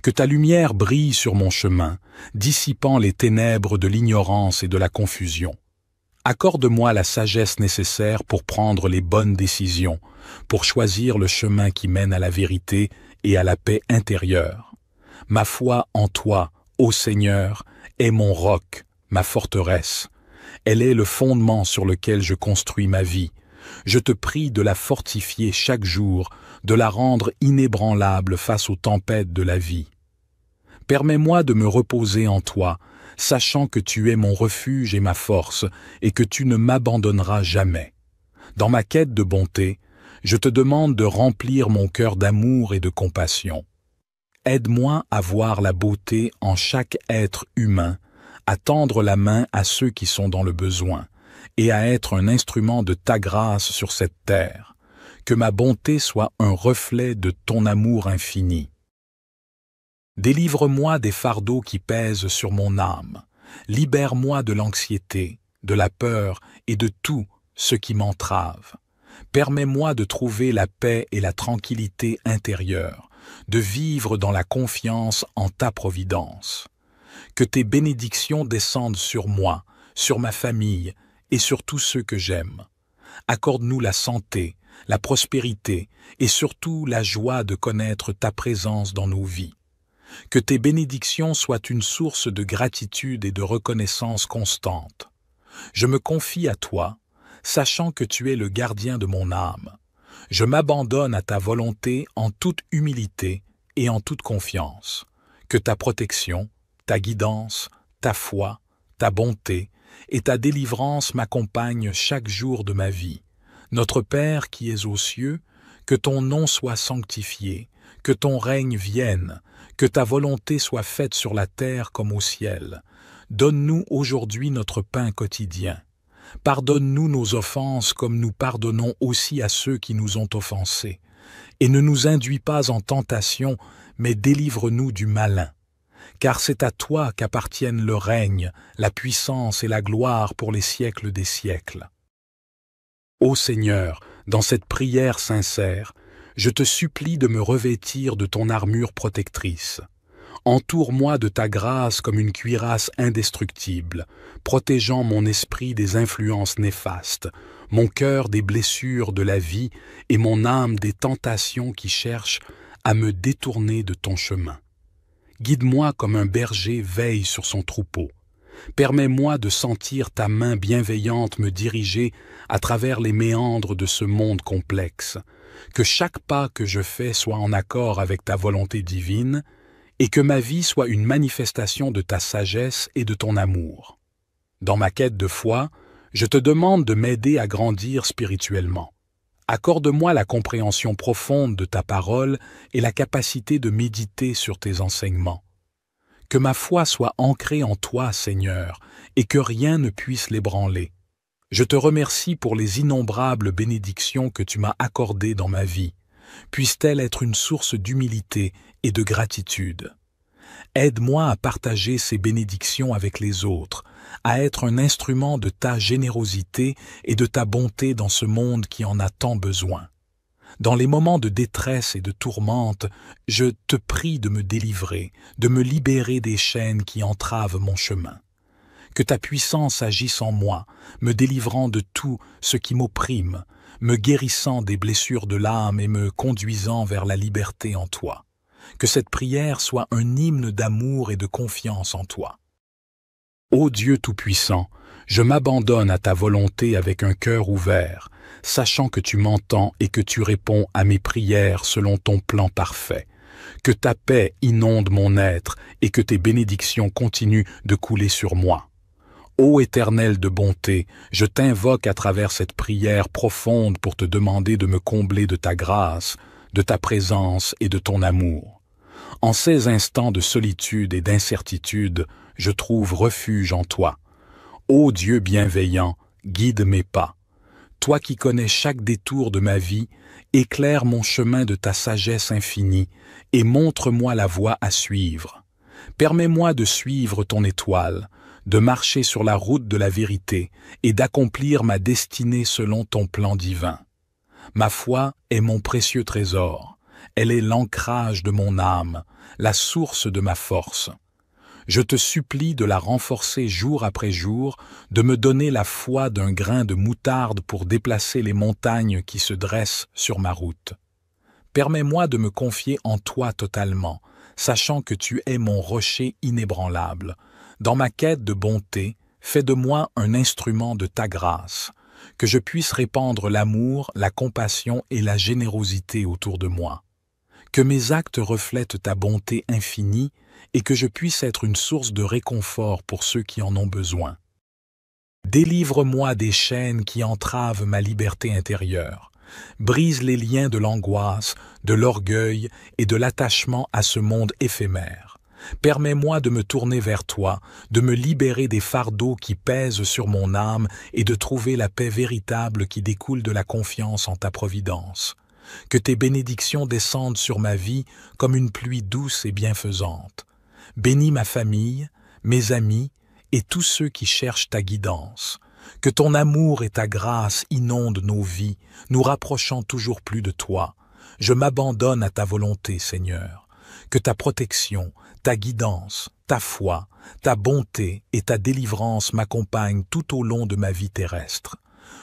Que ta lumière brille sur mon chemin, dissipant les ténèbres de l'ignorance et de la confusion. Accorde-moi la sagesse nécessaire pour prendre les bonnes décisions, pour choisir le chemin qui mène à la vérité et à la paix intérieure. Ma foi en toi, ô Seigneur, est mon roc, ma forteresse. Elle est le fondement sur lequel je construis ma vie. Je te prie de la fortifier chaque jour, de la rendre inébranlable face aux tempêtes de la vie. Permets-moi de me reposer en toi, sachant que tu es mon refuge et ma force, et que tu ne m'abandonneras jamais. Dans ma quête de bonté, je te demande de remplir mon cœur d'amour et de compassion. Aide-moi à voir la beauté en chaque être humain, à tendre la main à ceux qui sont dans le besoin, et à être un instrument de ta grâce sur cette terre. Que ma bonté soit un reflet de ton amour infini. Délivre-moi des fardeaux qui pèsent sur mon âme. Libère-moi de l'anxiété, de la peur et de tout ce qui m'entrave. Permets-moi de trouver la paix et la tranquillité intérieure, de vivre dans la confiance en ta providence. Que tes bénédictions descendent sur moi, sur ma famille et sur tous ceux que j'aime. Accorde-nous la santé, la prospérité et surtout la joie de connaître ta présence dans nos vies. Que tes bénédictions soient une source de gratitude et de reconnaissance constante. Je me confie à toi, sachant que tu es le gardien de mon âme. Je m'abandonne à ta volonté en toute humilité et en toute confiance. Que ta protection, ta guidance, ta foi, ta bonté et ta délivrance m'accompagnent chaque jour de ma vie. Notre Père qui es aux cieux, que ton nom soit sanctifié, que ton règne vienne, que ta volonté soit faite sur la terre comme au ciel. Donne-nous aujourd'hui notre pain quotidien. Pardonne-nous nos offenses comme nous pardonnons aussi à ceux qui nous ont offensés. Et ne nous induis pas en tentation, mais délivre-nous du malin. Car c'est à toi qu'appartiennent le règne, la puissance et la gloire pour les siècles des siècles. Ô Seigneur, dans cette prière sincère, je te supplie de me revêtir de ton armure protectrice. Entoure-moi de ta grâce comme une cuirasse indestructible, protégeant mon esprit des influences néfastes, mon cœur des blessures de la vie et mon âme des tentations qui cherchent à me détourner de ton chemin. Guide-moi comme un berger veille sur son troupeau. Permets-moi de sentir ta main bienveillante me diriger à travers les méandres de ce monde complexe. Que chaque pas que je fais soit en accord avec ta volonté divine et que ma vie soit une manifestation de ta sagesse et de ton amour. Dans ma quête de foi, je te demande de m'aider à grandir spirituellement. Accorde-moi la compréhension profonde de ta parole et la capacité de méditer sur tes enseignements. Que ma foi soit ancrée en toi, Seigneur, et que rien ne puisse l'ébranler. Je te remercie pour les innombrables bénédictions que tu m'as accordées dans ma vie. Puisse-t-elle être une source d'humilité et de gratitude. Aide-moi à partager ces bénédictions avec les autres, à être un instrument de ta générosité et de ta bonté dans ce monde qui en a tant besoin. Dans les moments de détresse et de tourmente, je te prie de me délivrer, de me libérer des chaînes qui entravent mon chemin. Que ta puissance agisse en moi, me délivrant de tout ce qui m'opprime, me guérissant des blessures de l'âme et me conduisant vers la liberté en toi. Que cette prière soit un hymne d'amour et de confiance en toi. Ô Dieu Tout-Puissant, je m'abandonne à ta volonté avec un cœur ouvert, sachant que tu m'entends et que tu réponds à mes prières selon ton plan parfait. Que ta paix inonde mon être et que tes bénédictions continuent de couler sur moi. Ô Éternel de bonté, je t'invoque à travers cette prière profonde pour te demander de me combler de ta grâce, de ta présence et de ton amour. En ces instants de solitude et d'incertitude, je trouve refuge en toi. Ô Dieu bienveillant, guide mes pas. Toi qui connais chaque détour de ma vie, éclaire mon chemin de ta sagesse infinie et montre-moi la voie à suivre. Permets-moi de suivre ton étoile, de marcher sur la route de la vérité et d'accomplir ma destinée selon ton plan divin. Ma foi est mon précieux trésor, elle est l'ancrage de mon âme, la source de ma force. Je te supplie de la renforcer jour après jour, de me donner la foi d'un grain de moutarde pour déplacer les montagnes qui se dressent sur ma route. Permets-moi de me confier en toi totalement, sachant que tu es mon rocher inébranlable. Dans ma quête de bonté, fais de moi un instrument de ta grâce, que je puisse répandre l'amour, la compassion et la générosité autour de moi. Que mes actes reflètent ta bonté infinie et que je puisse être une source de réconfort pour ceux qui en ont besoin. Délivre-moi des chaînes qui entravent ma liberté intérieure. Brise les liens de l'angoisse, de l'orgueil et de l'attachement à ce monde éphémère. Permets-moi de me tourner vers toi, de me libérer des fardeaux qui pèsent sur mon âme et de trouver la paix véritable qui découle de la confiance en ta providence. Que tes bénédictions descendent sur ma vie comme une pluie douce et bienfaisante. Bénis ma famille, mes amis et tous ceux qui cherchent ta guidance. Que ton amour et ta grâce inondent nos vies, nous rapprochant toujours plus de toi. Je m'abandonne à ta volonté, Seigneur. Que ta protection, ta guidance, ta foi, ta bonté et ta délivrance m'accompagnent tout au long de ma vie terrestre.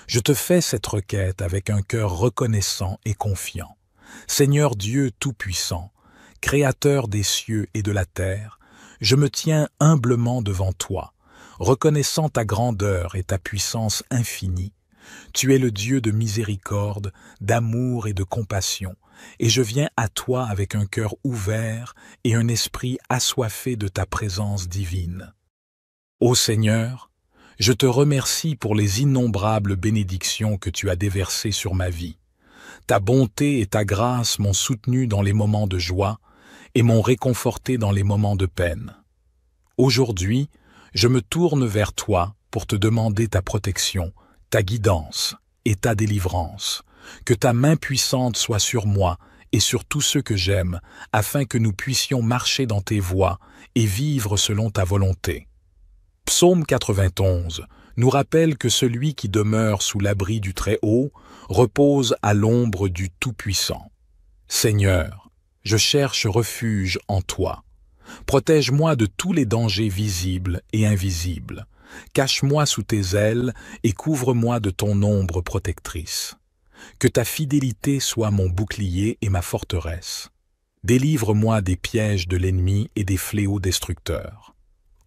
Je te fais cette requête avec un cœur reconnaissant et confiant. Seigneur Dieu Tout-Puissant, Créateur des cieux et de la terre, je me tiens humblement devant toi, reconnaissant ta grandeur et ta puissance infinie. Tu es le Dieu de miséricorde, d'amour et de compassion, et je viens à toi avec un cœur ouvert et un esprit assoiffé de ta présence divine. Ô Seigneur, je te remercie pour les innombrables bénédictions que tu as déversées sur ma vie. Ta bonté et ta grâce m'ont soutenu dans les moments de joie et m'ont réconforté dans les moments de peine. Aujourd'hui, je me tourne vers toi pour te demander ta protection, ta guidance et ta délivrance. Que ta main puissante soit sur moi et sur tous ceux que j'aime, afin que nous puissions marcher dans tes voies et vivre selon ta volonté. Psaume 91 nous rappelle que celui qui demeure sous l'abri du Très-Haut repose à l'ombre du Tout-Puissant. Seigneur, je cherche refuge en toi. Protège-moi de tous les dangers visibles et invisibles. Cache-moi sous tes ailes et couvre-moi de ton ombre protectrice. Que ta fidélité soit mon bouclier et ma forteresse. Délivre-moi des pièges de l'ennemi et des fléaux destructeurs.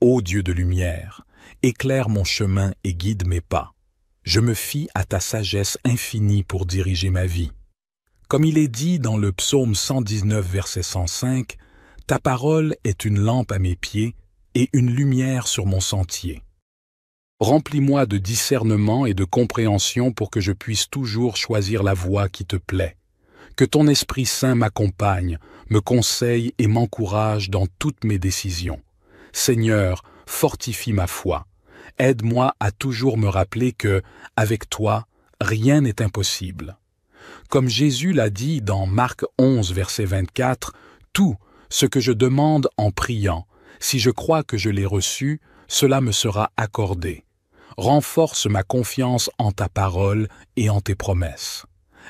Ô Dieu de lumière, éclaire mon chemin et guide mes pas. Je me fie à ta sagesse infinie pour diriger ma vie. Comme il est dit dans le psaume 119, verset 105, « Ta parole est une lampe à mes pieds et une lumière sur mon sentier. » Remplis-moi de discernement et de compréhension pour que je puisse toujours choisir la voie qui te plaît. Que ton Esprit Saint m'accompagne, me conseille et m'encourage dans toutes mes décisions. Seigneur, fortifie ma foi. Aide-moi à toujours me rappeler que, avec toi, rien n'est impossible. Comme Jésus l'a dit dans Marc 11, verset 24, « Tout ce que je demande en priant, si je crois que je l'ai reçu, cela me sera accordé. Renforce ma confiance en ta parole et en tes promesses.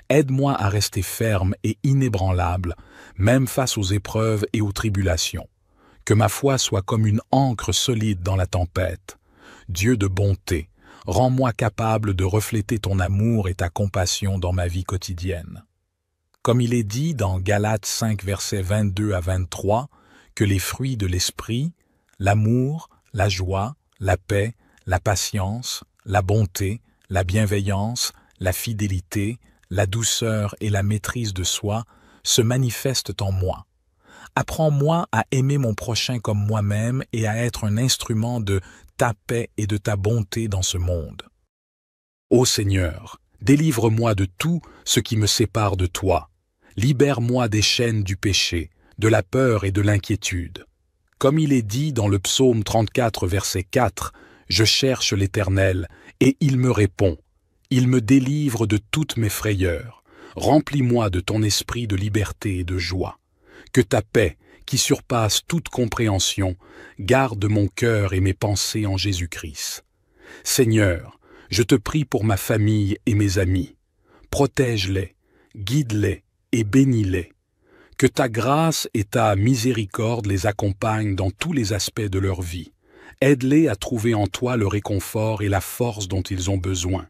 Aide-moi à rester ferme et inébranlable, même face aux épreuves et aux tribulations. Que ma foi soit comme une ancre solide dans la tempête. Dieu de bonté, rends-moi capable de refléter ton amour et ta compassion dans ma vie quotidienne. Comme il est dit dans Galates 5, versets 22 à 23, que les fruits de l'esprit, l'amour, la joie, la paix, la patience, la bonté, la bienveillance, la fidélité, la douceur et la maîtrise de soi se manifestent en moi. Apprends-moi à aimer mon prochain comme moi-même et à être un instrument de ta paix et de ta bonté dans ce monde. Ô Seigneur, délivre-moi de tout ce qui me sépare de toi. Libère-moi des chaînes du péché, de la peur et de l'inquiétude. Comme il est dit dans le psaume 34, verset 4, « Je cherche l'Éternel, et il me répond. Il me délivre de toutes mes frayeurs. Remplis-moi de ton esprit de liberté et de joie. Que ta paix, qui surpasse toute compréhension, garde mon cœur et mes pensées en Jésus-Christ. Seigneur, je te prie pour ma famille et mes amis. Protège-les, guide-les et bénis-les. Que ta grâce et ta miséricorde les accompagnent dans tous les aspects de leur vie. Aide-les à trouver en toi le réconfort et la force dont ils ont besoin.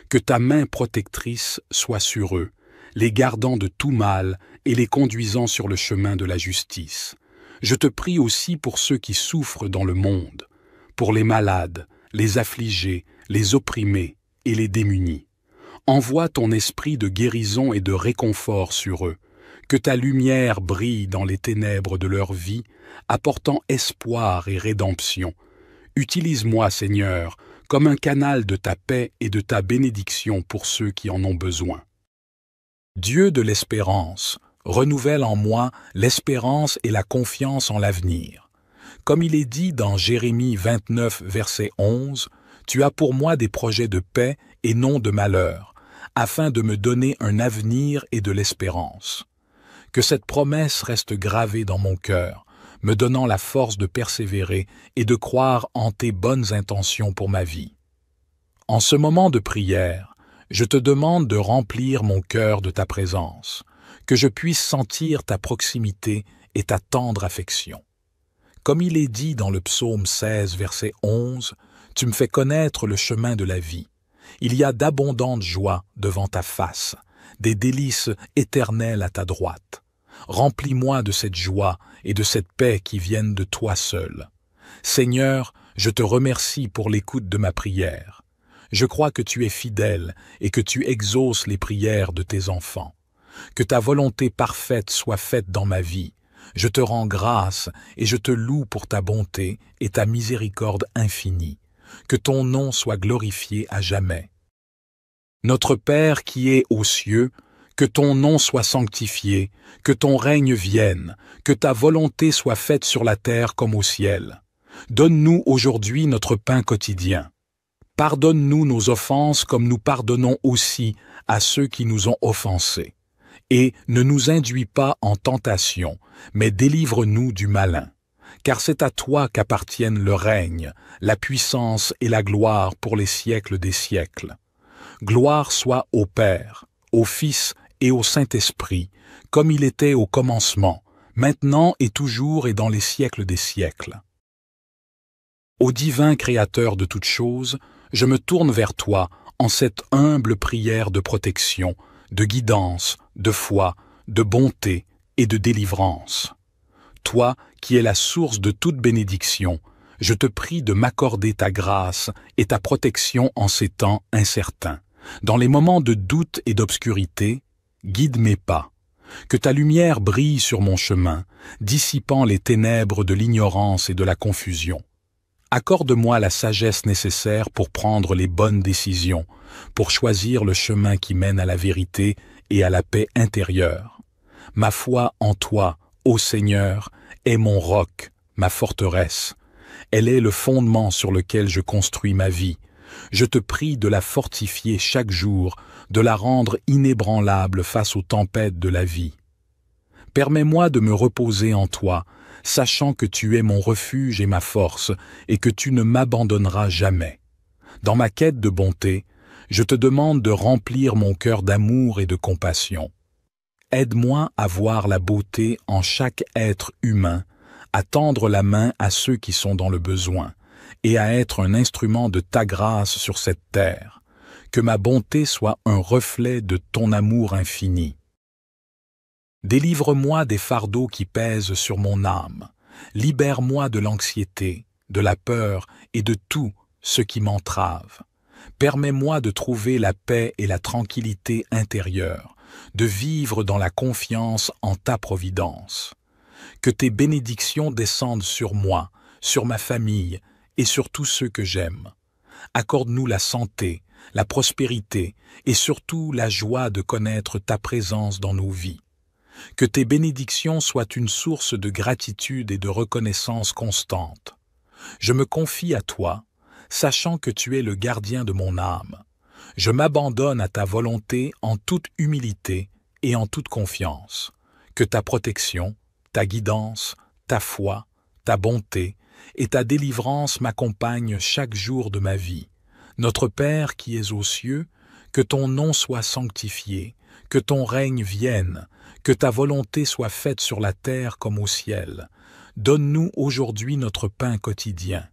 Que ta main protectrice soit sur eux, les gardant de tout mal et les conduisant sur le chemin de la justice. Je te prie aussi pour ceux qui souffrent dans le monde, pour les malades, les affligés, les opprimés et les démunis. Envoie ton esprit de guérison et de réconfort sur eux. Que ta lumière brille dans les ténèbres de leur vie, apportant espoir et rédemption. Utilise-moi, Seigneur, comme un canal de ta paix et de ta bénédiction pour ceux qui en ont besoin. Dieu de l'espérance, renouvelle en moi l'espérance et la confiance en l'avenir. Comme il est dit dans Jérémie 29, verset 11, « Tu as pour moi des projets de paix et non de malheur, afin de me donner un avenir et de l'espérance. » Que cette promesse reste gravée dans mon cœur, me donnant la force de persévérer et de croire en tes bonnes intentions pour ma vie. En ce moment de prière, je te demande de remplir mon cœur de ta présence, que je puisse sentir ta proximité et ta tendre affection. Comme il est dit dans le psaume 16, verset 11, « Tu me fais connaître le chemin de la vie. Il y a d'abondantes joies devant ta face, des délices éternelles à ta droite. Remplis-moi de cette joie et de cette paix qui viennent de toi seul. Seigneur, je te remercie pour l'écoute de ma prière. Je crois que tu es fidèle et que tu exauces les prières de tes enfants. Que ta volonté parfaite soit faite dans ma vie. Je te rends grâce et je te loue pour ta bonté et ta miséricorde infinie. Que ton nom soit glorifié à jamais. Notre Père qui es aux cieux, que ton nom soit sanctifié, que ton règne vienne, que ta volonté soit faite sur la terre comme au ciel. Donne-nous aujourd'hui notre pain quotidien. Pardonne-nous nos offenses comme nous pardonnons aussi à ceux qui nous ont offensés. Et ne nous induis pas en tentation, mais délivre-nous du malin. Car c'est à toi qu'appartiennent le règne, la puissance et la gloire pour les siècles des siècles. Gloire soit au Père, au Fils et au Saint-Esprit, comme il était au commencement, maintenant et toujours et dans les siècles des siècles. Ô divin Créateur de toutes choses, je me tourne vers toi en cette humble prière de protection, de guidance, de foi, de bonté et de délivrance. Toi, qui es la source de toute bénédiction, je te prie de m'accorder ta grâce et ta protection en ces temps incertains. Dans les moments de doute et d'obscurité, guide mes pas. Que ta lumière brille sur mon chemin, dissipant les ténèbres de l'ignorance et de la confusion. Accorde-moi la sagesse nécessaire pour prendre les bonnes décisions, pour choisir le chemin qui mène à la vérité et à la paix intérieure. Ma foi en toi, ô Seigneur, est mon roc, ma forteresse. Elle est le fondement sur lequel je construis ma vie. Je te prie de la fortifier chaque jour, de la rendre inébranlable face aux tempêtes de la vie. Permets-moi de me reposer en toi, sachant que tu es mon refuge et ma force, et que tu ne m'abandonneras jamais. Dans ma quête de bonté, Je te demande de remplir mon cœur d'amour et de compassion. Aide-moi à voir la beauté en chaque être humain, à tendre la main à ceux qui sont dans le besoin, et à être un instrument de ta grâce sur cette terre. Que ma bonté soit un reflet de ton amour infini. Délivre-moi des fardeaux qui pèsent sur mon âme. Libère-moi de l'anxiété, de la peur et de tout ce qui m'entrave. Permets-moi de trouver la paix et la tranquillité intérieure, de vivre dans la confiance en ta providence. Que tes bénédictions descendent sur moi, sur ma famille et sur tous ceux que j'aime. Accorde-nous la santé, la prospérité et surtout la joie de connaître ta présence dans nos vies. Que tes bénédictions soient une source de gratitude et de reconnaissance constante. Je me confie à toi, sachant que tu es le gardien de mon âme. Je m'abandonne à ta volonté en toute humilité et en toute confiance. Que ta protection, ta guidance, ta foi, ta bonté et ta délivrance m'accompagnent chaque jour de ma vie. Notre Père qui es aux cieux, que ton nom soit sanctifié, que ton règne vienne, que ta volonté soit faite sur la terre comme au ciel. Donne-nous aujourd'hui notre pain quotidien.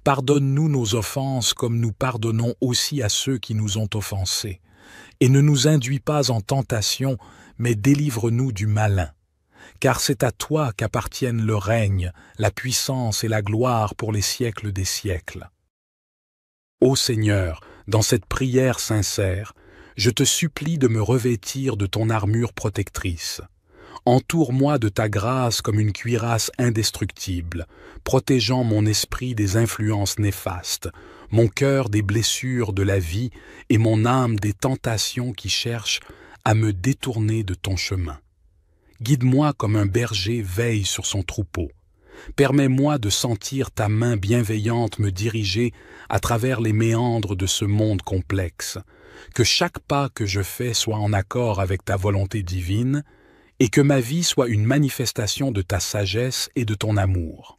Pardonne-nous nos offenses comme nous pardonnons aussi à ceux qui nous ont offensés. Et ne nous induis pas en tentation, mais délivre-nous du malin. Car c'est à toi qu'appartiennent le règne, la puissance et la gloire pour les siècles des siècles. Ô Seigneur, dans cette prière sincère, je te supplie de me revêtir de ton armure protectrice. Entoure-moi de ta grâce comme une cuirasse indestructible, protégeant mon esprit des influences néfastes, mon cœur des blessures de la vie et mon âme des tentations qui cherchent à me détourner de ton chemin. Guide-moi comme un berger veille sur son troupeau. Permets-moi de sentir ta main bienveillante me diriger à travers les méandres de ce monde complexe. Que chaque pas que je fais soit en accord avec ta volonté divine et que ma vie soit une manifestation de ta sagesse et de ton amour.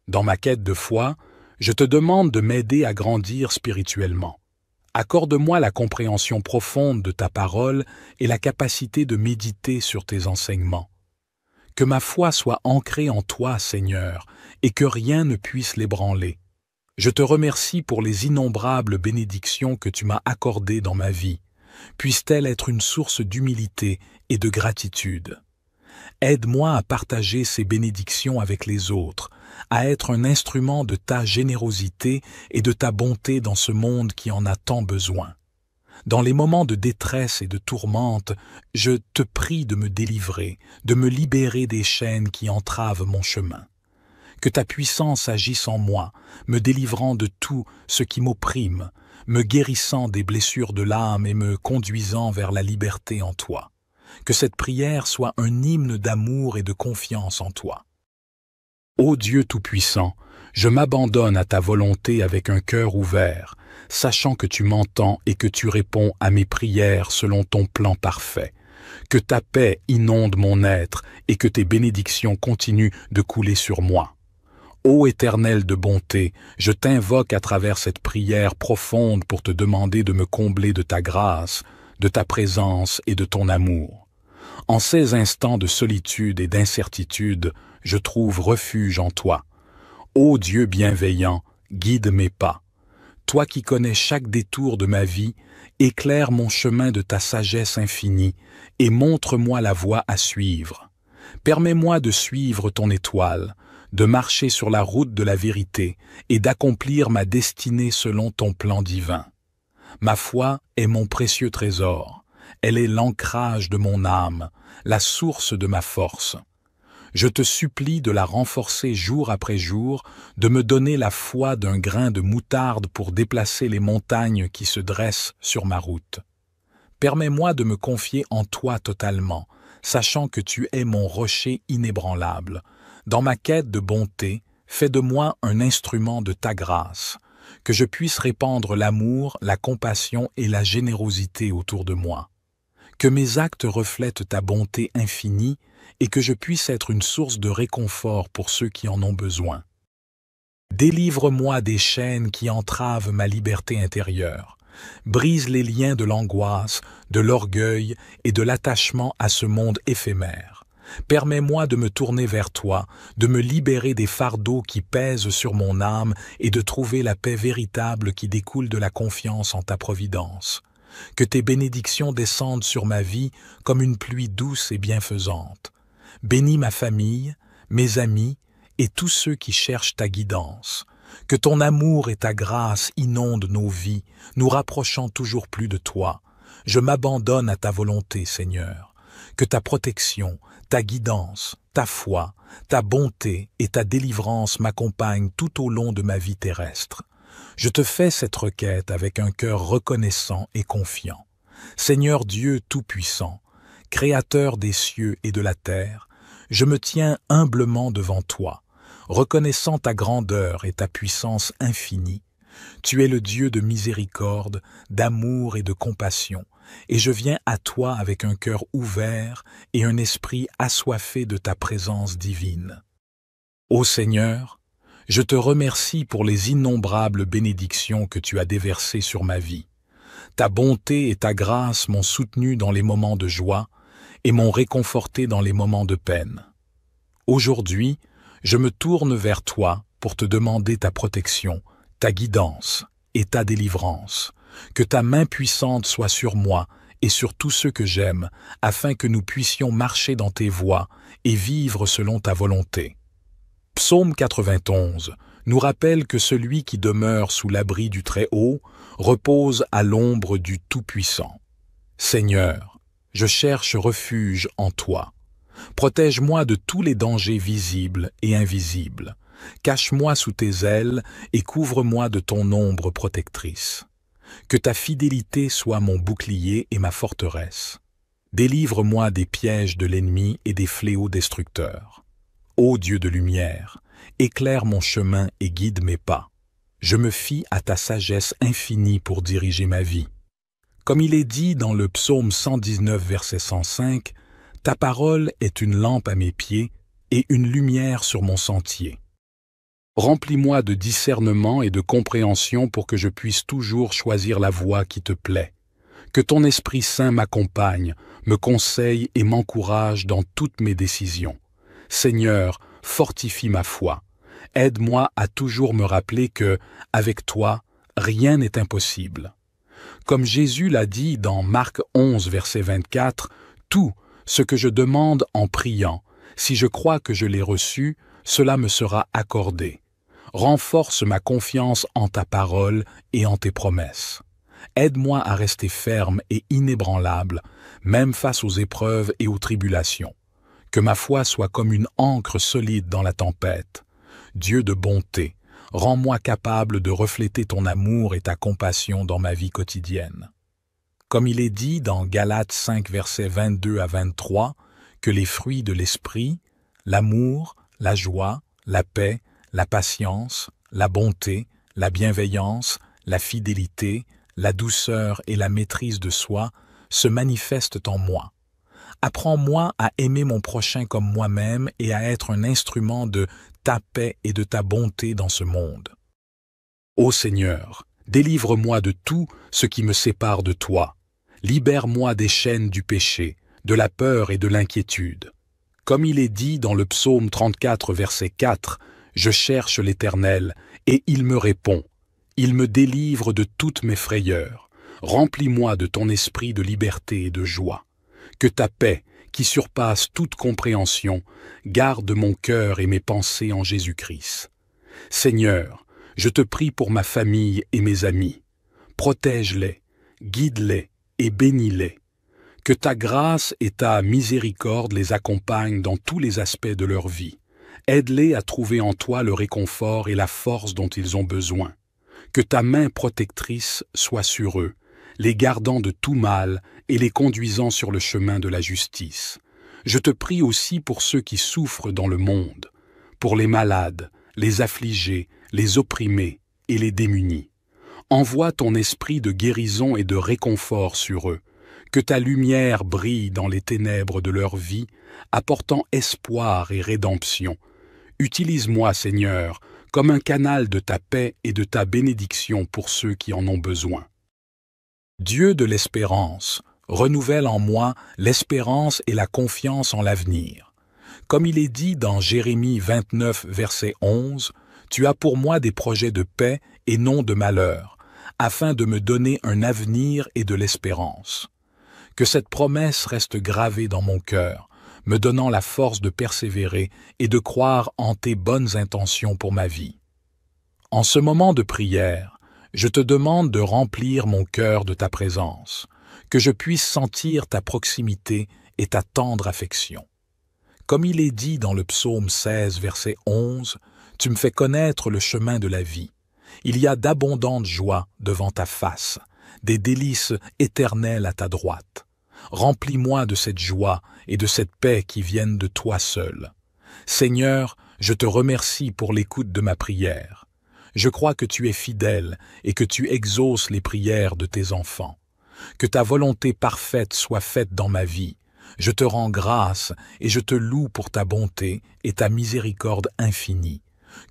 Dans ma quête de foi, je te demande de m'aider à grandir spirituellement. Accorde-moi la compréhension profonde de ta parole et la capacité de méditer sur tes enseignements. Que ma foi soit ancrée en toi, Seigneur, et que rien ne puisse l'ébranler. Je te remercie pour les innombrables bénédictions que tu m'as accordées dans ma vie. Puisse-t-elle être une source d'humilité et de gratitude. Aide-moi à partager ces bénédictions avec les autres, à être un instrument de ta générosité et de ta bonté dans ce monde qui en a tant besoin. Dans les moments de détresse et de tourmente, je te prie de me délivrer, de me libérer des chaînes qui entravent mon chemin. Que ta puissance agisse en moi, me délivrant de tout ce qui m'opprime, me guérissant des blessures de l'âme et me conduisant vers la liberté en toi. Que cette prière soit un hymne d'amour et de confiance en toi. Ô Dieu Tout-Puissant, je m'abandonne à ta volonté avec un cœur ouvert, sachant que tu m'entends et que tu réponds à mes prières selon ton plan parfait. Que ta paix inonde mon être et que tes bénédictions continuent de couler sur moi. Ô Éternel de bonté, je t'invoque à travers cette prière profonde pour te demander de me combler de ta grâce, de ta présence et de ton amour. En ces instants de solitude et d'incertitude, je trouve refuge en toi. Ô Dieu bienveillant, guide mes pas. Toi qui connais chaque détour de ma vie, éclaire mon chemin de ta sagesse infinie et montre-moi la voie à suivre. Permets-moi de suivre ton étoile, de marcher sur la route de la vérité et d'accomplir ma destinée selon ton plan divin. Ma foi est mon précieux trésor, elle est l'ancrage de mon âme, la source de ma force. Je te supplie de la renforcer jour après jour, de me donner la foi d'un grain de moutarde pour déplacer les montagnes qui se dressent sur ma route. Permets-moi de me confier en toi totalement, sachant que tu es mon rocher inébranlable. Dans ma quête de bonté, fais de moi un instrument de ta grâce, que je puisse répandre l'amour, la compassion et la générosité autour de moi. Que mes actes reflètent ta bonté infinie et que je puisse être une source de réconfort pour ceux qui en ont besoin. Délivre-moi des chaînes qui entravent ma liberté intérieure. Brise les liens de l'angoisse, de l'orgueil et de l'attachement à ce monde éphémère. Permets-moi de me tourner vers toi, de me libérer des fardeaux qui pèsent sur mon âme et de trouver la paix véritable qui découle de la confiance en ta providence. Que tes bénédictions descendent sur ma vie comme une pluie douce et bienfaisante. Bénis ma famille, mes amis et tous ceux qui cherchent ta guidance. Que ton amour et ta grâce inondent nos vies, nous rapprochant toujours plus de toi. Je m'abandonne à ta volonté, Seigneur. Que ta protection, ta guidance, ta foi, ta bonté et ta délivrance m'accompagnent tout au long de ma vie terrestre. Je te fais cette requête avec un cœur reconnaissant et confiant. Seigneur Dieu Tout-Puissant, Créateur des cieux et de la terre, je me tiens humblement devant toi, reconnaissant ta grandeur et ta puissance infinie. Tu es le Dieu de miséricorde, d'amour et de compassion, et je viens à toi avec un cœur ouvert et un esprit assoiffé de ta présence divine. Ô Seigneur, je te remercie pour les innombrables bénédictions que tu as déversées sur ma vie. Ta bonté et ta grâce m'ont soutenu dans les moments de joie et m'ont réconforté dans les moments de peine. Aujourd'hui, je me tourne vers toi pour te demander ta protection, ta guidance et ta délivrance. Que ta main puissante soit sur moi et sur tous ceux que j'aime, afin que nous puissions marcher dans tes voies et vivre selon ta volonté. Psaume 91 nous rappelle que celui qui demeure sous l'abri du Très-Haut repose à l'ombre du Tout-Puissant. Seigneur, je cherche refuge en toi. Protège-moi de tous les dangers visibles et invisibles. Cache-moi sous tes ailes et couvre-moi de ton ombre protectrice. Que ta fidélité soit mon bouclier et ma forteresse. Délivre-moi des pièges de l'ennemi et des fléaux destructeurs. Ô Dieu de lumière, éclaire mon chemin et guide mes pas. Je me fie à ta sagesse infinie pour diriger ma vie. Comme il est dit dans le psaume 119, verset 105, « Ta parole est une lampe à mes pieds et une lumière sur mon sentier. » Remplis-moi de discernement et de compréhension pour que je puisse toujours choisir la voie qui te plaît. Que ton Esprit Saint m'accompagne, me conseille et m'encourage dans toutes mes décisions. Seigneur, fortifie ma foi. Aide-moi à toujours me rappeler que, avec toi, rien n'est impossible. Comme Jésus l'a dit dans Marc 11, verset 24, « Tout ce que je demande en priant, si je crois que je l'ai reçu, cela me sera accordé. » Renforce ma confiance en ta parole et en tes promesses. Aide-moi à rester ferme et inébranlable, même face aux épreuves et aux tribulations. Que ma foi soit comme une ancre solide dans la tempête. Dieu de bonté, rends-moi capable de refléter ton amour et ta compassion dans ma vie quotidienne. Comme il est dit dans Galates 5, versets 22 à 23, que les fruits de l'esprit, l'amour, la joie, la paix, la patience, la bonté, la bienveillance, la fidélité, la douceur et la maîtrise de soi se manifestent en moi. Apprends-moi à aimer mon prochain comme moi-même et à être un instrument de ta paix et de ta bonté dans ce monde. Ô Seigneur, délivre-moi de tout ce qui me sépare de toi. Libère-moi des chaînes du péché, de la peur et de l'inquiétude. Comme il est dit dans le psaume 34, verset 4, « Je cherche l'Éternel, et il me répond. Il me délivre de toutes mes frayeurs. Remplis-moi de ton esprit de liberté et de joie. Que ta paix, qui surpasse toute compréhension, garde mon cœur et mes pensées en Jésus-Christ. Seigneur, je te prie pour ma famille et mes amis. Protège-les, guide-les et bénis-les. Que ta grâce et ta miséricorde les accompagnent dans tous les aspects de leur vie. Aide-les à trouver en toi le réconfort et la force dont ils ont besoin. Que ta main protectrice soit sur eux, les gardant de tout mal et les conduisant sur le chemin de la justice. Je te prie aussi pour ceux qui souffrent dans le monde, pour les malades, les affligés, les opprimés et les démunis. Envoie ton esprit de guérison et de réconfort sur eux. Que ta lumière brille dans les ténèbres de leur vie, apportant espoir et rédemption. Utilise-moi, Seigneur, comme un canal de ta paix et de ta bénédiction pour ceux qui en ont besoin. Dieu de l'espérance, renouvelle en moi l'espérance et la confiance en l'avenir. Comme il est dit dans Jérémie 29, verset 11, « Tu as pour moi des projets de paix et non de malheur, afin de me donner un avenir et de l'espérance. » Que cette promesse reste gravée dans mon cœur, me donnant la force de persévérer et de croire en tes bonnes intentions pour ma vie. En ce moment de prière, je te demande de remplir mon cœur de ta présence, que je puisse sentir ta proximité et ta tendre affection. Comme il est dit dans le psaume 16, verset 11, « Tu me fais connaître le chemin de la vie. Il y a d'abondantes joies devant ta face, des délices éternelles à ta droite. Remplis-moi de cette joie et de cette paix qui viennent de toi seul. Seigneur, je te remercie pour l'écoute de ma prière. Je crois que tu es fidèle et que tu exauces les prières de tes enfants. Que ta volonté parfaite soit faite dans ma vie. Je te rends grâce et je te loue pour ta bonté et ta miséricorde infinie.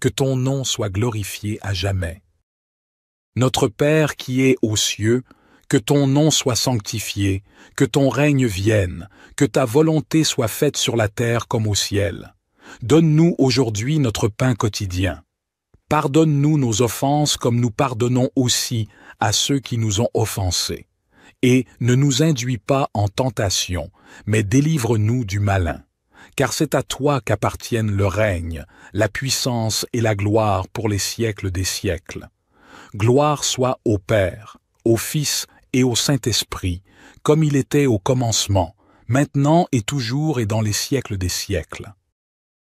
Que ton nom soit glorifié à jamais. Notre Père qui es aux cieux, que ton nom soit sanctifié, que ton règne vienne, que ta volonté soit faite sur la terre comme au ciel. Donne-nous aujourd'hui notre pain quotidien. Pardonne-nous nos offenses comme nous pardonnons aussi à ceux qui nous ont offensés. Et ne nous induis pas en tentation, mais délivre-nous du malin. Car c'est à toi qu'appartiennent le règne, la puissance et la gloire pour les siècles des siècles. Gloire soit au Père, au Fils et au Saint-Esprit, comme il était au commencement, maintenant et toujours et dans les siècles des siècles.